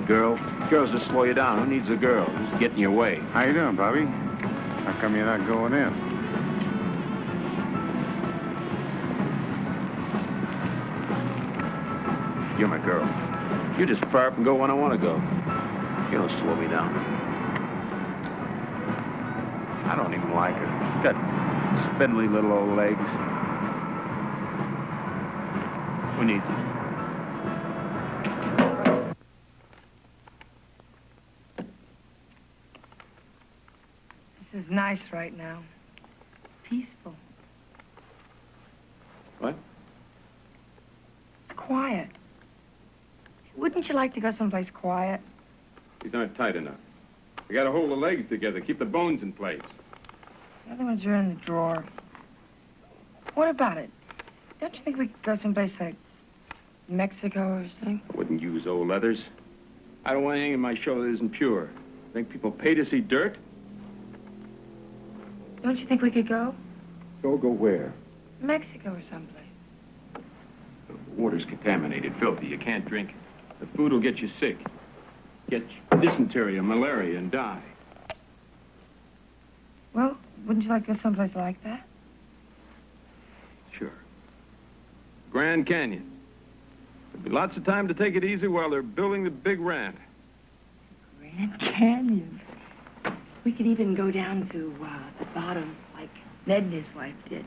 girl. Girls just slow you down. Who needs a girl? Just get in your way. How you doing, Bobby? How come you're not going in? You're my girl. You just fire up and go when I want to go. You don't slow me down. I don't even like her. She's got spindly little old legs. Who needs it? This is nice right now. Peaceful. What? Quiet. Wouldn't you like to go someplace quiet? These aren't tight enough. You gotta hold the legs together, keep the bones in place. The other ones are in the drawer. What about it? Don't you think we could go someplace like Mexico or something? I wouldn't use old leathers. I don't want anything in my show that isn't pure. Think people pay to see dirt? Don't you think we could go? Go where? Mexico or someplace. The water's contaminated, filthy. You can't drink it. The food will get you sick. Get dysentery or malaria and die. Well, wouldn't you like to go someplace like that? Sure. Grand Canyon. There'll be lots of time to take it easy while they're building the big ramp. Grand Canyon. We could even go down to the bottom, like Ned and his wife did.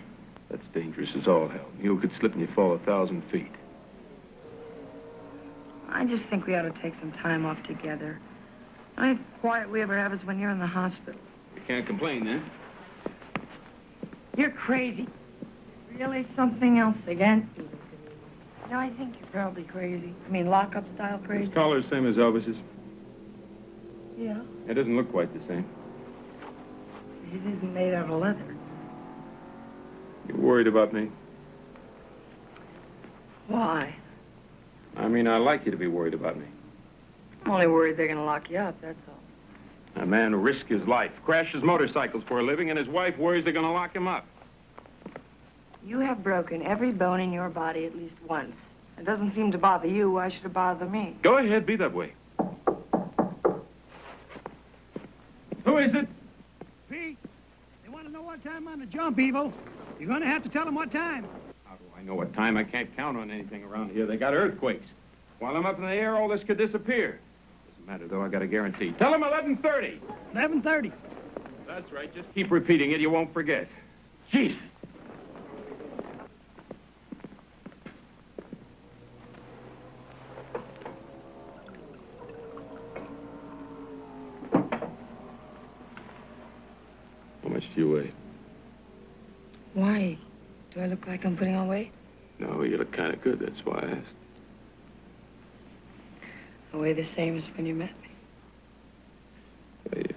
That's dangerous as all hell. You could slip and you fall 1,000 feet. I just think we ought to take some time off together. The only quiet we ever have is when you're in the hospital. You can't complain, then. You're crazy. Really something else again? No, I think you're probably crazy. I mean, lockup style crazy. His collar's same as Elvis's. Yeah. It doesn't look quite the same. His isn't made out of leather. You worried about me? Why? I mean, I like you to be worried about me. I'm only worried they're going to lock you up, that's all. A man who risks his life, crashes motorcycles for a living, and his wife worries they're going to lock him up. You have broken every bone in your body at least once. It doesn't seem to bother you. Why should it bother me? Go ahead, be that way. Who is it? Pete, they want to know what time on the jump, Evel. You're going to have to tell them what time. How do I know what time? I can't count on anything around here. They got earthquakes. While I'm up in the air, all this could disappear. Doesn't matter, though. I got a guarantee. Tell them 11:30. 11:30. That's right. Just keep repeating it. You won't forget. Jeez. How much do you weigh? Why? Do I look like I'm putting on weight? No, you look kind of good. That's why I asked. I weigh the same as when you met me. Well, you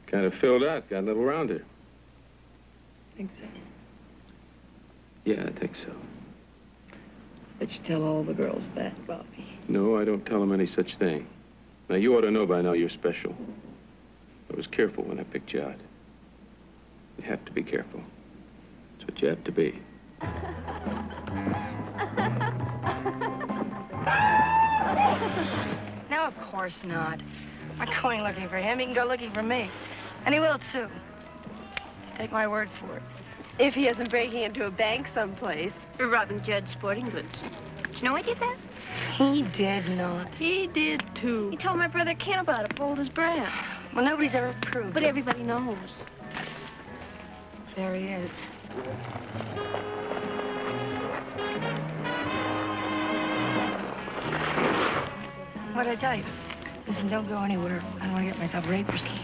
kind of filled out. Got a little rounder. Think so? Yeah, I think so. But you tell all the girls that about me. No, I don't tell them any such thing. Now, you ought to know by now you're special. I was careful when I picked you out. You have to be careful. That's what you have to be. No, of course not. I'm not going looking for him. He can go looking for me. And he will, too. Take my word for it. If he isn't breaking into a bank someplace or robbing Judd's Sporting Goods. Did you know he did that? He did not. He did, too. He told my brother Ken about it, bold as brass. Well, nobody's ever proved But it. everybody knows. There he is. What'd I tell you? Listen, don't go anywhere. I don't want to get myself raped or something.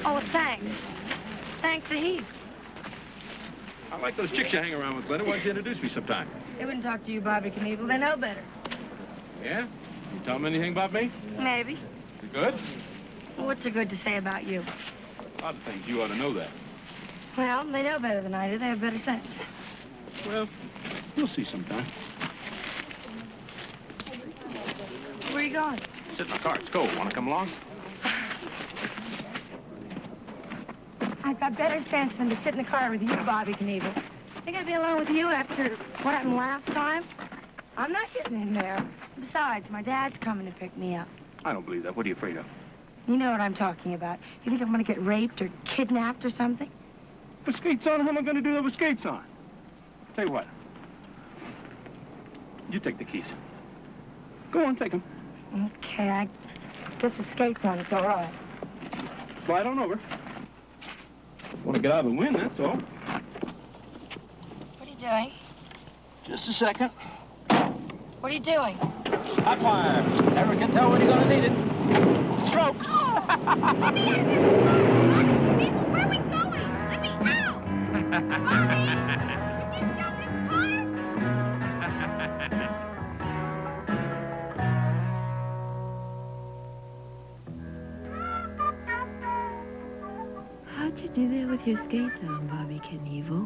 Oh, thanks. Thanks a heap. I like those chicks you hang around with, Linda. Why don't you introduce me sometime? They wouldn't talk to you, Bobby Knievel. They know better. Yeah? You tell them anything about me? Maybe. You good? Well, what's so good to say about you? A lot of things. You ought to know that. Well, they know better than I do. They have better sense. Well, you'll see sometime. Where are you you going? Sit in the car. Let's go. Want to come along? I've got better sense than to sit in the car with you, Bobby Knievel. Think I'd be alone with you after what happened last time? I'm not getting in there. Besides, my dad's coming to pick me up. I don't believe that. What are you afraid of? You know what I'm talking about. You think I'm going to get raped or kidnapped or something? With skates on? How am I going to do that with skates on? Tell you what. You take the keys. Go on, take them. Okay, I guess with skates on, it's all right. Slide on over. Want to get out and win, that's all. What are you doing? Just a second. What are you doing? Hot fire. Never can tell when you're going to need it. Stroke. Where are we going? Let me out! Mommy! Did you stop this car? How'd you do that with your skates on, Bobby Knievel?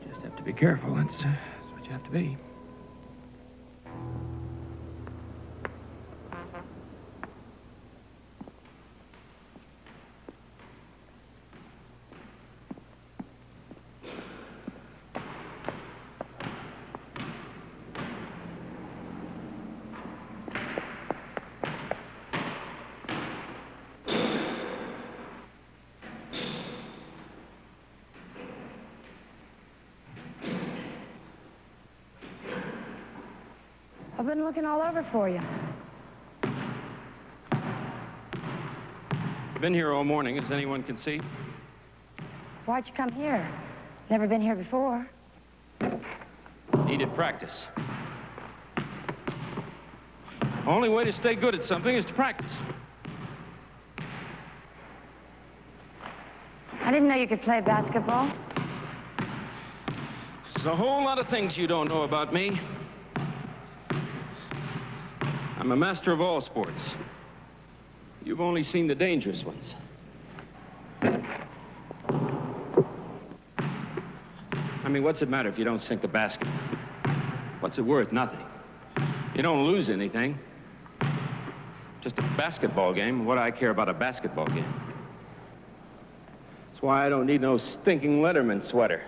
Just have to be careful. That's what you have to be. I've been looking all over for you. Been here all morning, as anyone can see. Why'd you come here? Never been here before. Needed practice. Only way to stay good at something is to practice. I didn't know you could play basketball. There's a whole lot of things you don't know about me. I'm a master of all sports. You've only seen the dangerous ones. I mean, what's it matter if you don't sink a basket? What's it worth? Nothing. You don't lose anything. Just a basketball game. What do I care about a basketball game? That's why I don't need no stinking Letterman sweater.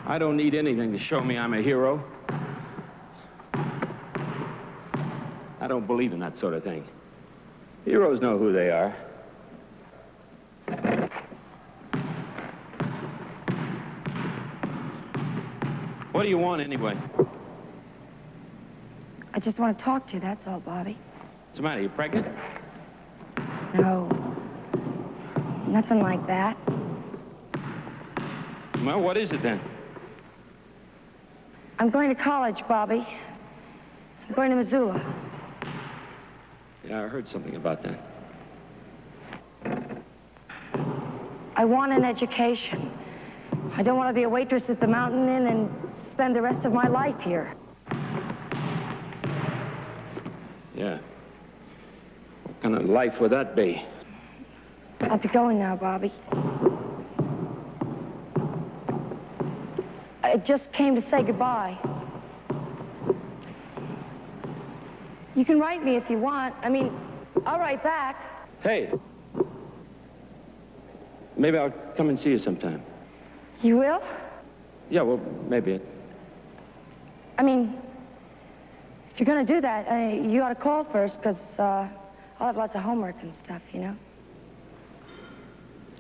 I don't need anything to show me I'm a hero. I don't believe in that sort of thing. Heroes know who they are. What do you want, anyway? I just want to talk to you, that's all, Bobby. What's the matter, you pregnant? No. Nothing like that. Well, what is it, then? I'm going to college, Bobby. I'm going to Missoula. Yeah, I heard something about that. I want an education. I don't want to be a waitress at the Mountain Inn and spend the rest of my life here. Yeah. What kind of life would that be? I'll be going now, Bobby. I just came to say goodbye. You can write me if you want. I mean, I'll write back. Hey. Maybe I'll come and see you sometime. You will? Yeah, well, maybe. I mean, if you're going to do that, you ought to call first, because I'll have lots of homework and stuff, you know?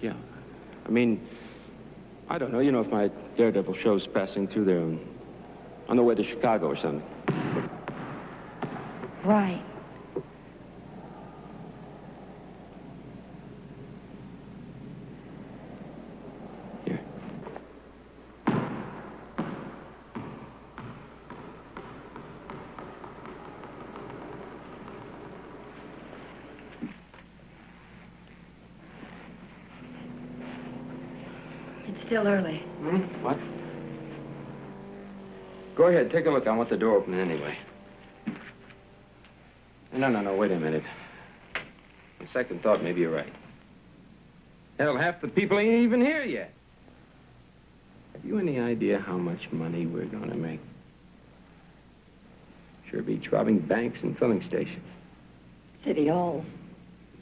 Yeah. I mean, I don't know. You know, if my Daredevil show's passing through there on the way to Chicago or something. Right. Here. It's still early. Hmm? What? Go ahead, take a look. I want the door open anyway. No, wait a minute. On second thought, maybe you're right. Hell, half the people ain't even here yet. Have you any idea how much money we're going to make? Sure beats robbing banks and filling stations. City Hall.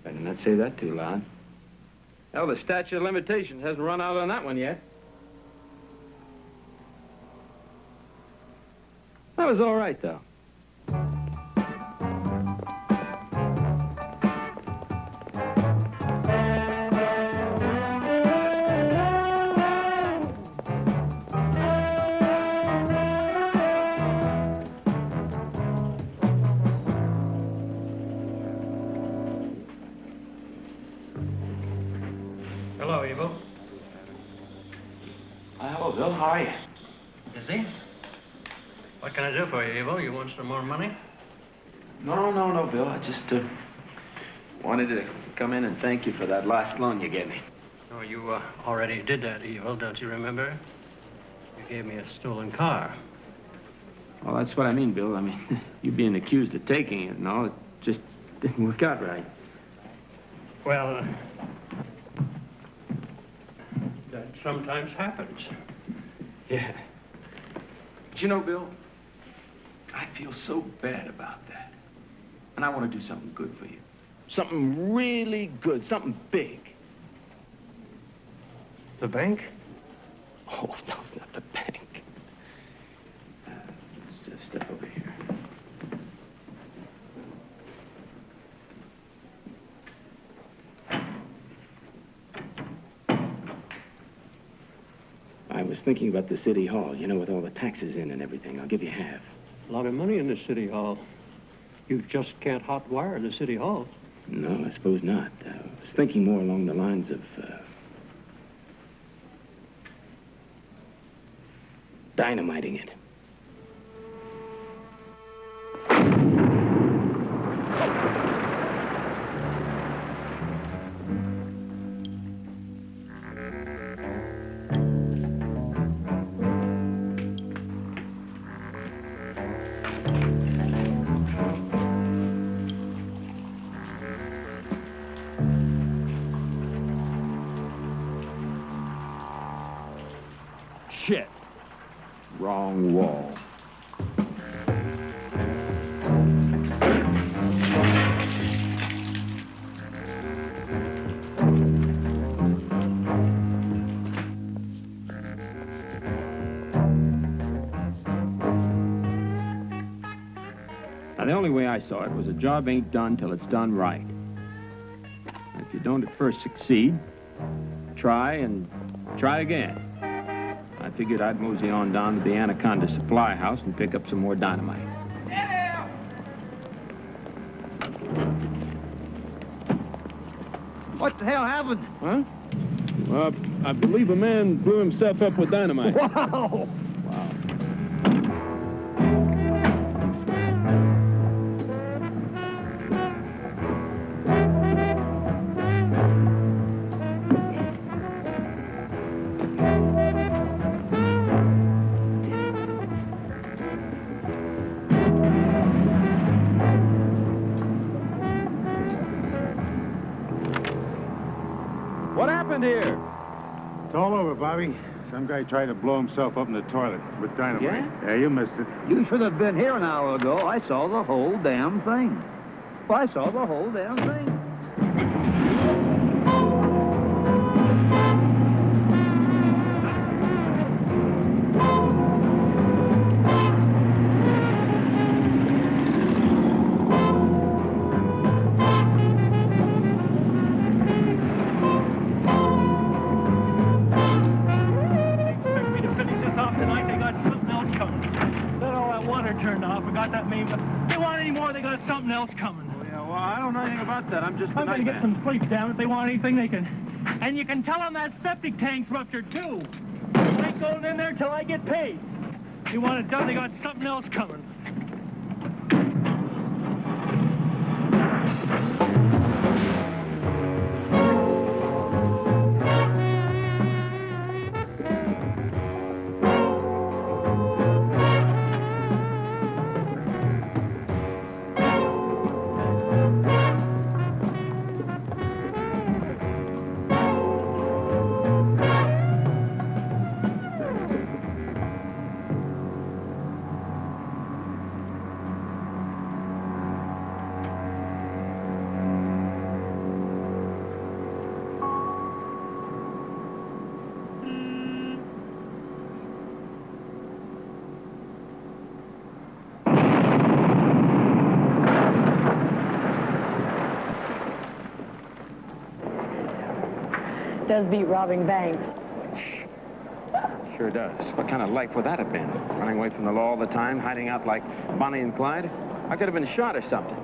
Better not say that too loud. Hell, the statute of limitations hasn't run out on that one yet. That was all right, though. Hello, Evel. Hello, Bill. How are you? Busy? What can I do for you, Evel? You want some more money? No, Bill. I just wanted to come in and thank you for that last loan you gave me. Oh, you already did that, Evel, don't you remember? You gave me a stolen car. Well, that's what I mean, Bill. I mean, you being accused of taking it and all, it just didn't work out right. Well, that sometimes happens. Yeah. But you know, Bill, I feel so bad about that. And I want to do something good for you. Something really good, something big. The bank? Oh, no, not the bank. Let's just step over here. I was thinking about the city hall, you know, with all the taxes in and everything. I'll give you half. A lot of money in the city hall. You just can't hot wire the city hall. No, I suppose not. I was thinking more along the lines of, dynamiting it. Shit. Wrong wall. Now, the only way I saw it was a job ain't done till it's done right. If you don't at first succeed, try and try again. I figured I'd mosey on down to the Anaconda Supply House and pick up some more dynamite. What the hell happened? Huh? I believe a man blew himself up with dynamite. Wow! What happened here? It's all over, Bobby. Some guy tried to blow himself up in the toilet with dynamite. Yeah, you missed it. You should have been here an hour ago. I saw the whole damn thing. I saw the whole damn thing. Something else coming. Oh, yeah, well, I don't know anything about that. I'm just I'm going to get some sleep, damn it. If they want anything, they can. And you can tell them that septic tank's ruptured, too. I ain't going in there till I get paid. If you want it done, they got something else coming. does beat robbing banks. Sure does. What kind of life would that have been? Running away from the law all the time, hiding out like Bonnie and Clyde? I could have been shot or something.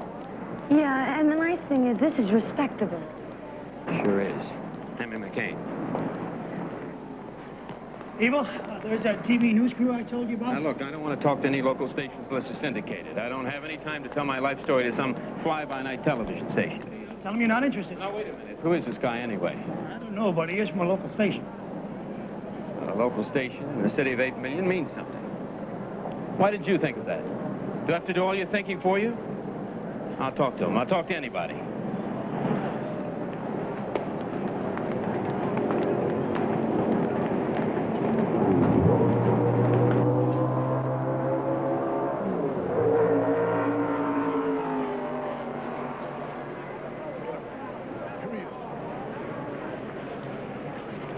Yeah, and the nice thing is this is respectable. Sure is. Henry McCain. Evel, there's that TV news crew I told you about. Now, look, I don't want to talk to any local stations unless they're syndicated. I don't have any time to tell my life story to some fly-by-night television station. Tell them you're not interested. Now, wait a minute. Who is this guy, anyway? I don't know, but he is from a local station. A local station in a city of 8 million means something. Why did you think of that? Do I have to do all your thinking for you? I'll talk to him. I'll talk to anybody.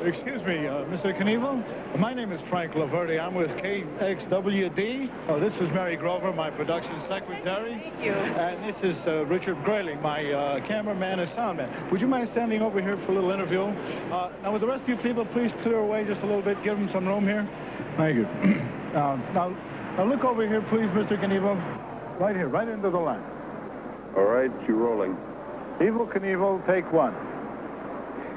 Excuse me, Mr. Knievel. My name is Frank Laverty. I'm with KXWD. Oh, this is Mary Grover, my production secretary. Thank you. And this is Richard Grayling, my cameraman and soundman. Would you mind standing over here for a little interview? Now, would the rest of you people please clear away just a little bit? Give them some room here. Thank you. Now, look over here, please, Mr. Knievel. Right here, right into the line. All right, you're rolling. Evel Knievel, take one.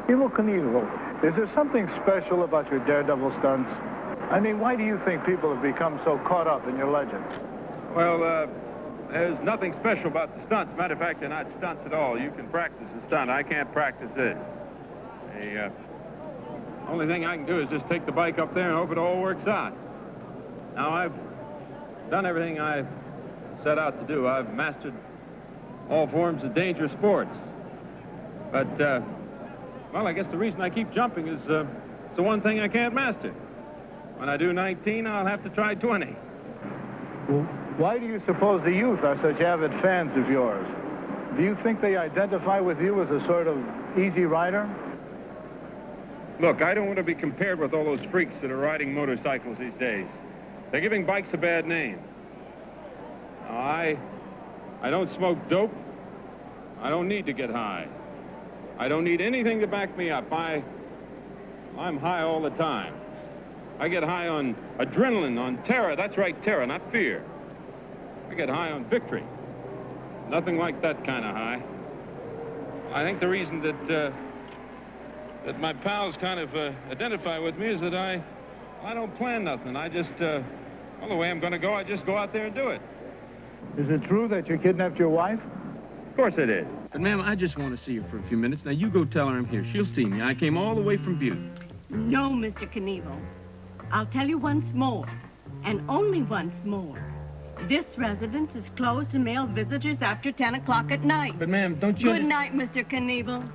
Evel Knievel, is there something special about your daredevil stunts? I mean, why do you think people have become so caught up in your legends? Well, there's nothing special about the stunts. Matter of fact, they're not stunts at all. You can practice a stunt. I can't practice this. The only thing I can do is just take the bike up there and hope it all works out. Now, I've done everything I set out to do. I've mastered all forms of dangerous sports. But, well, I guess the reason I keep jumping is it's the one thing I can't master. When I do 19, I'll have to try 20. Well, why do you suppose the youth are such avid fans of yours? Do you think they identify with you as a sort of easy rider? Look, I don't want to be compared with all those freaks that are riding motorcycles these days. They're giving bikes a bad name. Now, I don't smoke dope. I don't need to get high. I don't need anything to back me up. I'm high all the time. I get high on adrenaline, on terror. That's right, terror, not fear. I get high on victory. Nothing like that kind of high. I think the reason that my pals kind of identify with me is that I don't plan nothing. I just, well, the way I'm going to go, I just go out there and do it. Is it true that you kidnapped your wife? Of course it is. But, ma'am, I just want to see her for a few minutes. Now, you go tell her I'm here. She'll see me. I came all the way from Butte. No, Mr. Knievel. I'll tell you once more, and only once more. This residence is closed to male visitors after 10 o'clock at night. But, ma'am, don't you... Good night, Mr. Knievel.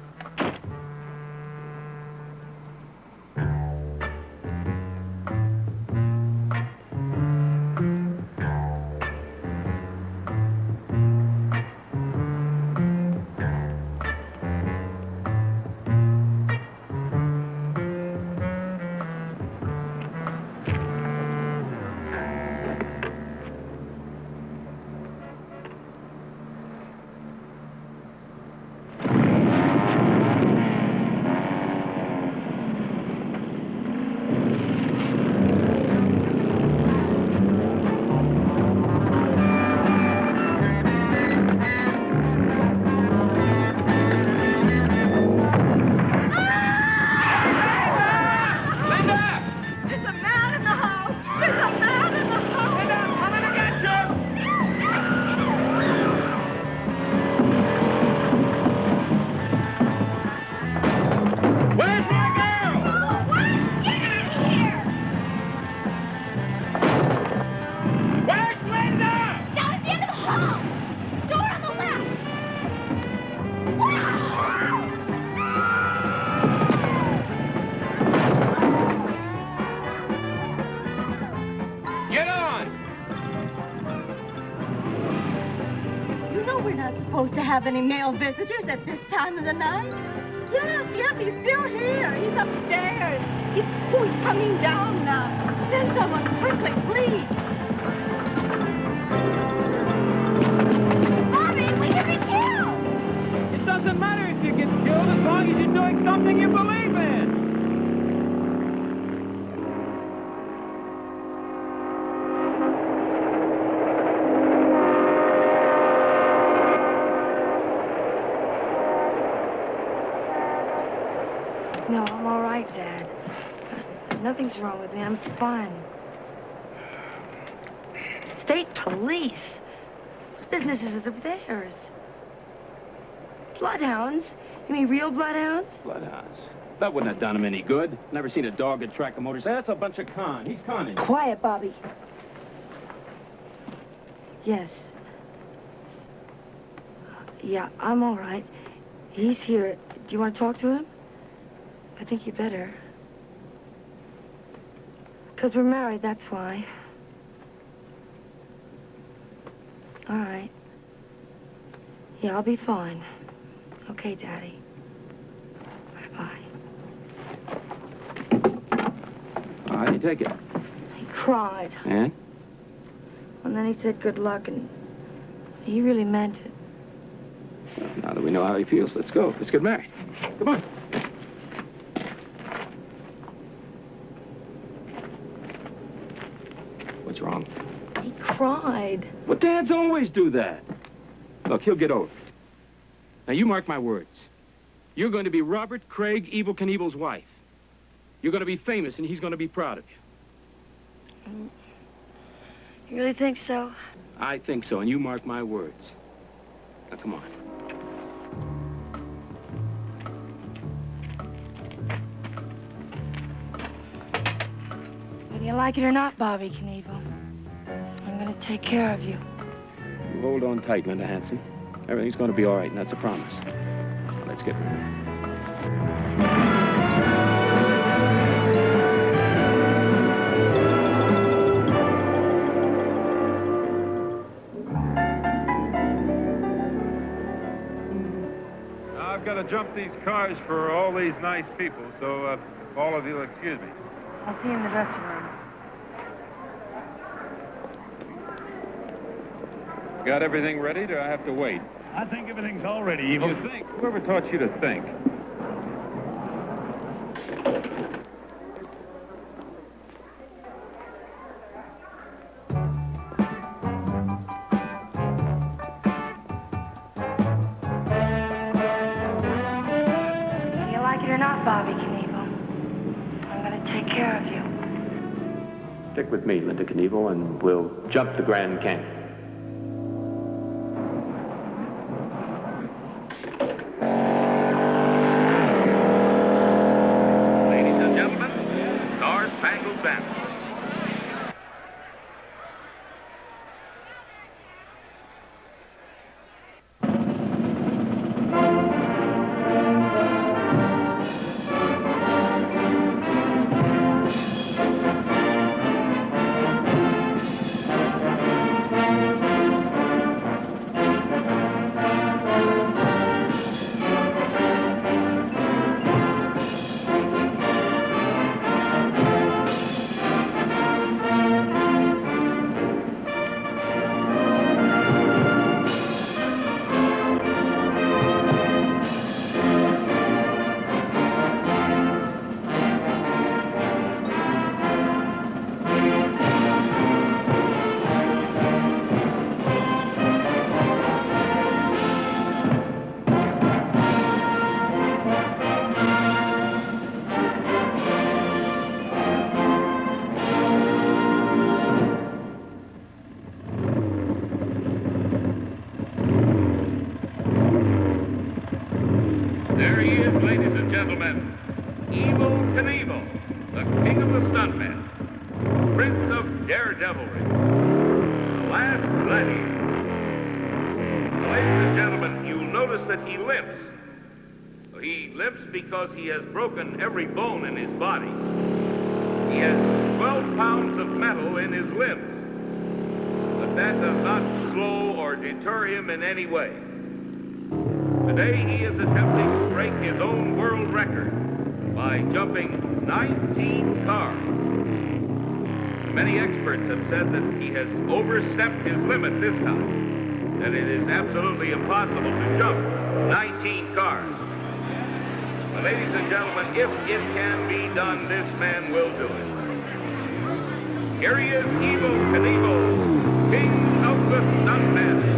Any male visitors at this time of the night? Yes, he's still here. He's upstairs. He's coming down now. Send someone quickly, please. Bobby, we can be killed. It doesn't matter if you get killed as long as you're doing something you believe in. No, I'm all right, Dad. Nothing's wrong with me. I'm fine. State police? What business is it of theirs? Bloodhounds? You mean real bloodhounds? Bloodhounds. That wouldn't have done him any good. Never seen a dog that track a motorcycle. That's a bunch of con. He's conning. Quiet, Bobby. Yes. Yeah, I'm all right. He's here. Do you want to talk to him? I think you better. Because we're married, that's why. All right. Yeah, I'll be fine. Okay, Daddy. Bye-bye. How'd you take it? He cried. And? And then he said good luck, and he really meant it. Well, now that we know how he feels, let's go. Let's get married. Come on. What's wrong? He cried. Well, dads always do that. Look, he'll get over it. Now, you mark my words. You're going to be Robert Craig, Evel Knievel's wife. You're going to be famous, and he's going to be proud of you. You really think so? I think so, and you mark my words. Now, come on. Whether you like it or not, Bobby Knievel, I'm going to take care of you. You hold on tight, Linda Hanson. Everything's going to be all right, and that's a promise. Now, let's get married. I've got to jump these cars for all these nice people, so all of you will excuse me. I'll see you in the dressing room. Got everything ready? Do I have to wait? I think everything's all ready, Evel. You think? Whoever taught you to think? Whether you like it or not, Bobby Knievel, I'm going to take care of you. Stick with me, Linda Knievel, and we'll jump the Grand Canyon. Ladies and gentlemen, Star Spangled Banner. There he is, ladies and gentlemen. Evel Knievel, the king of the stuntmen, prince of daredevilry, the last gladiator. Ladies and gentlemen, you'll notice that he limps. He limps because he has broken every bone in his body. He has 12 pounds of metal in his limbs. But that does not slow or deter him in any way. Today he is attempting to break his own world record by jumping 19 cars. Many experts have said that he has overstepped his limit this time, that it is absolutely impossible to jump 19 cars. But ladies and gentlemen, if it can be done, this man will do it. Here he is, Evel Knievel, king of the stuntmen.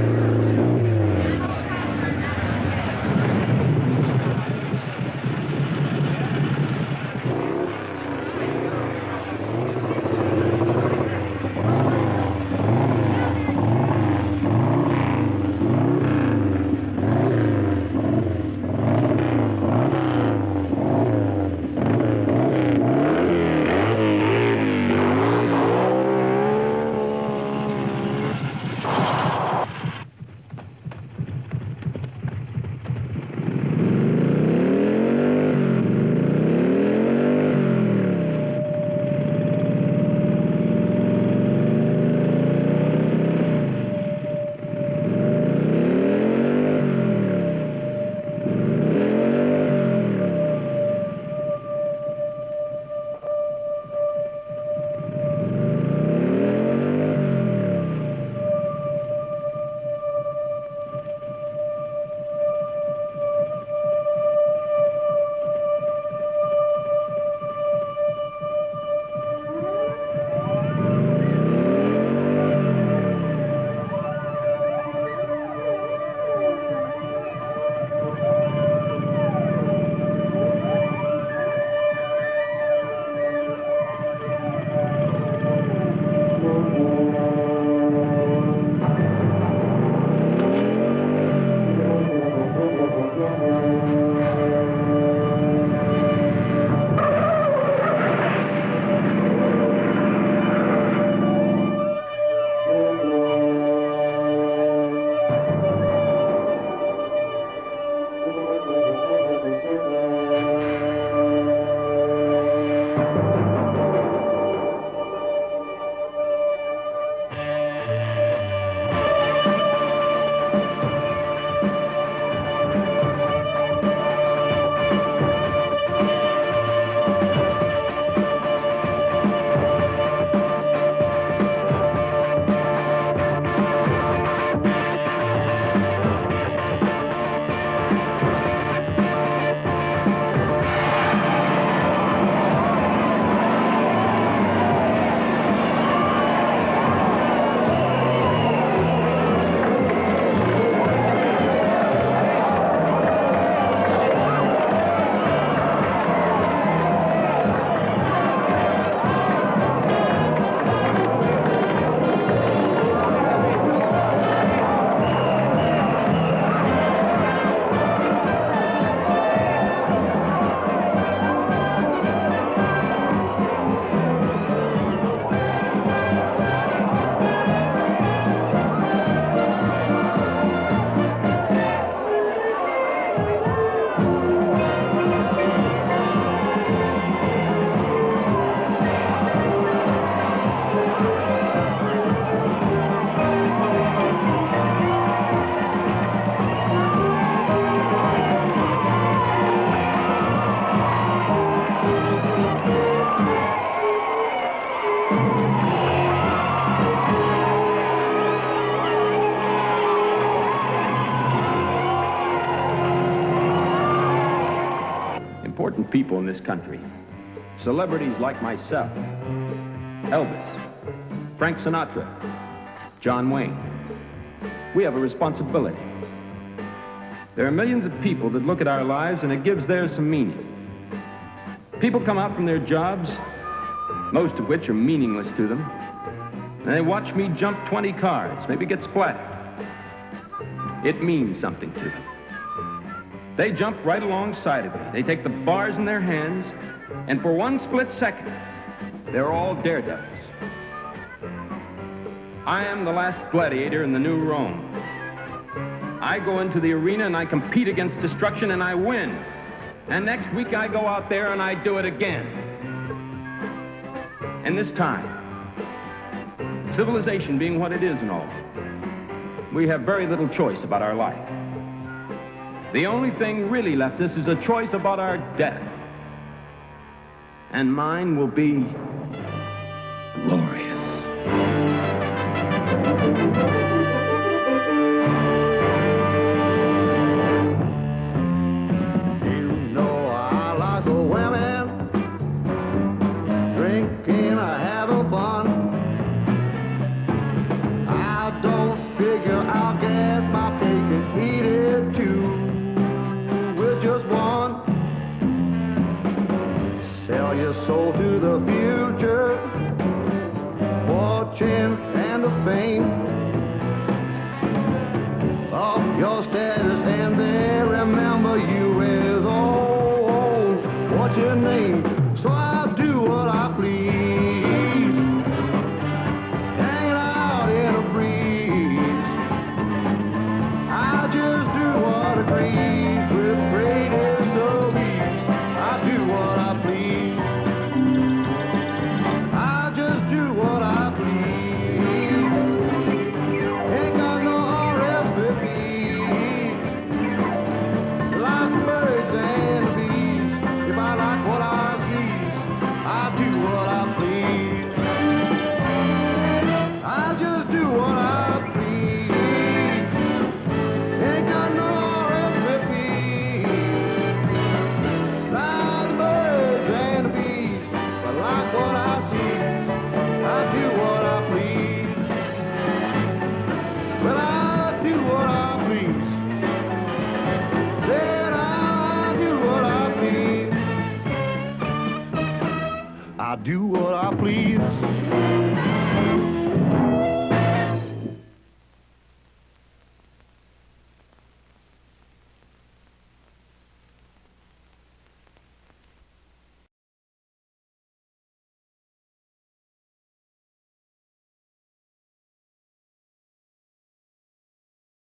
important people in this country. Celebrities like myself, Elvis, Frank Sinatra, John Wayne. We have a responsibility. There are millions of people that look at our lives and it gives theirs some meaning. People come out from their jobs, most of which are meaningless to them, and they watch me jump 20 cars, maybe get splattered. It means something to them. They jump right alongside of me. They take the bars in their hands, and for one split second, they're all daredevils. I am the last gladiator in the new Rome. I go into the arena and I compete against destruction and I win. And next week I go out there and I do it again. And this time, civilization being what it is and all, we have very little choice about our life. The only thing really left us is a choice about our death. And mine will be glorious. Soul to the future, fortune and the fame of your status, and they remember you as old. What's your name? So I'll do what I please, hanging out in a breeze. I just do what agrees with the greatest of ease. I do what I please. I do what I please.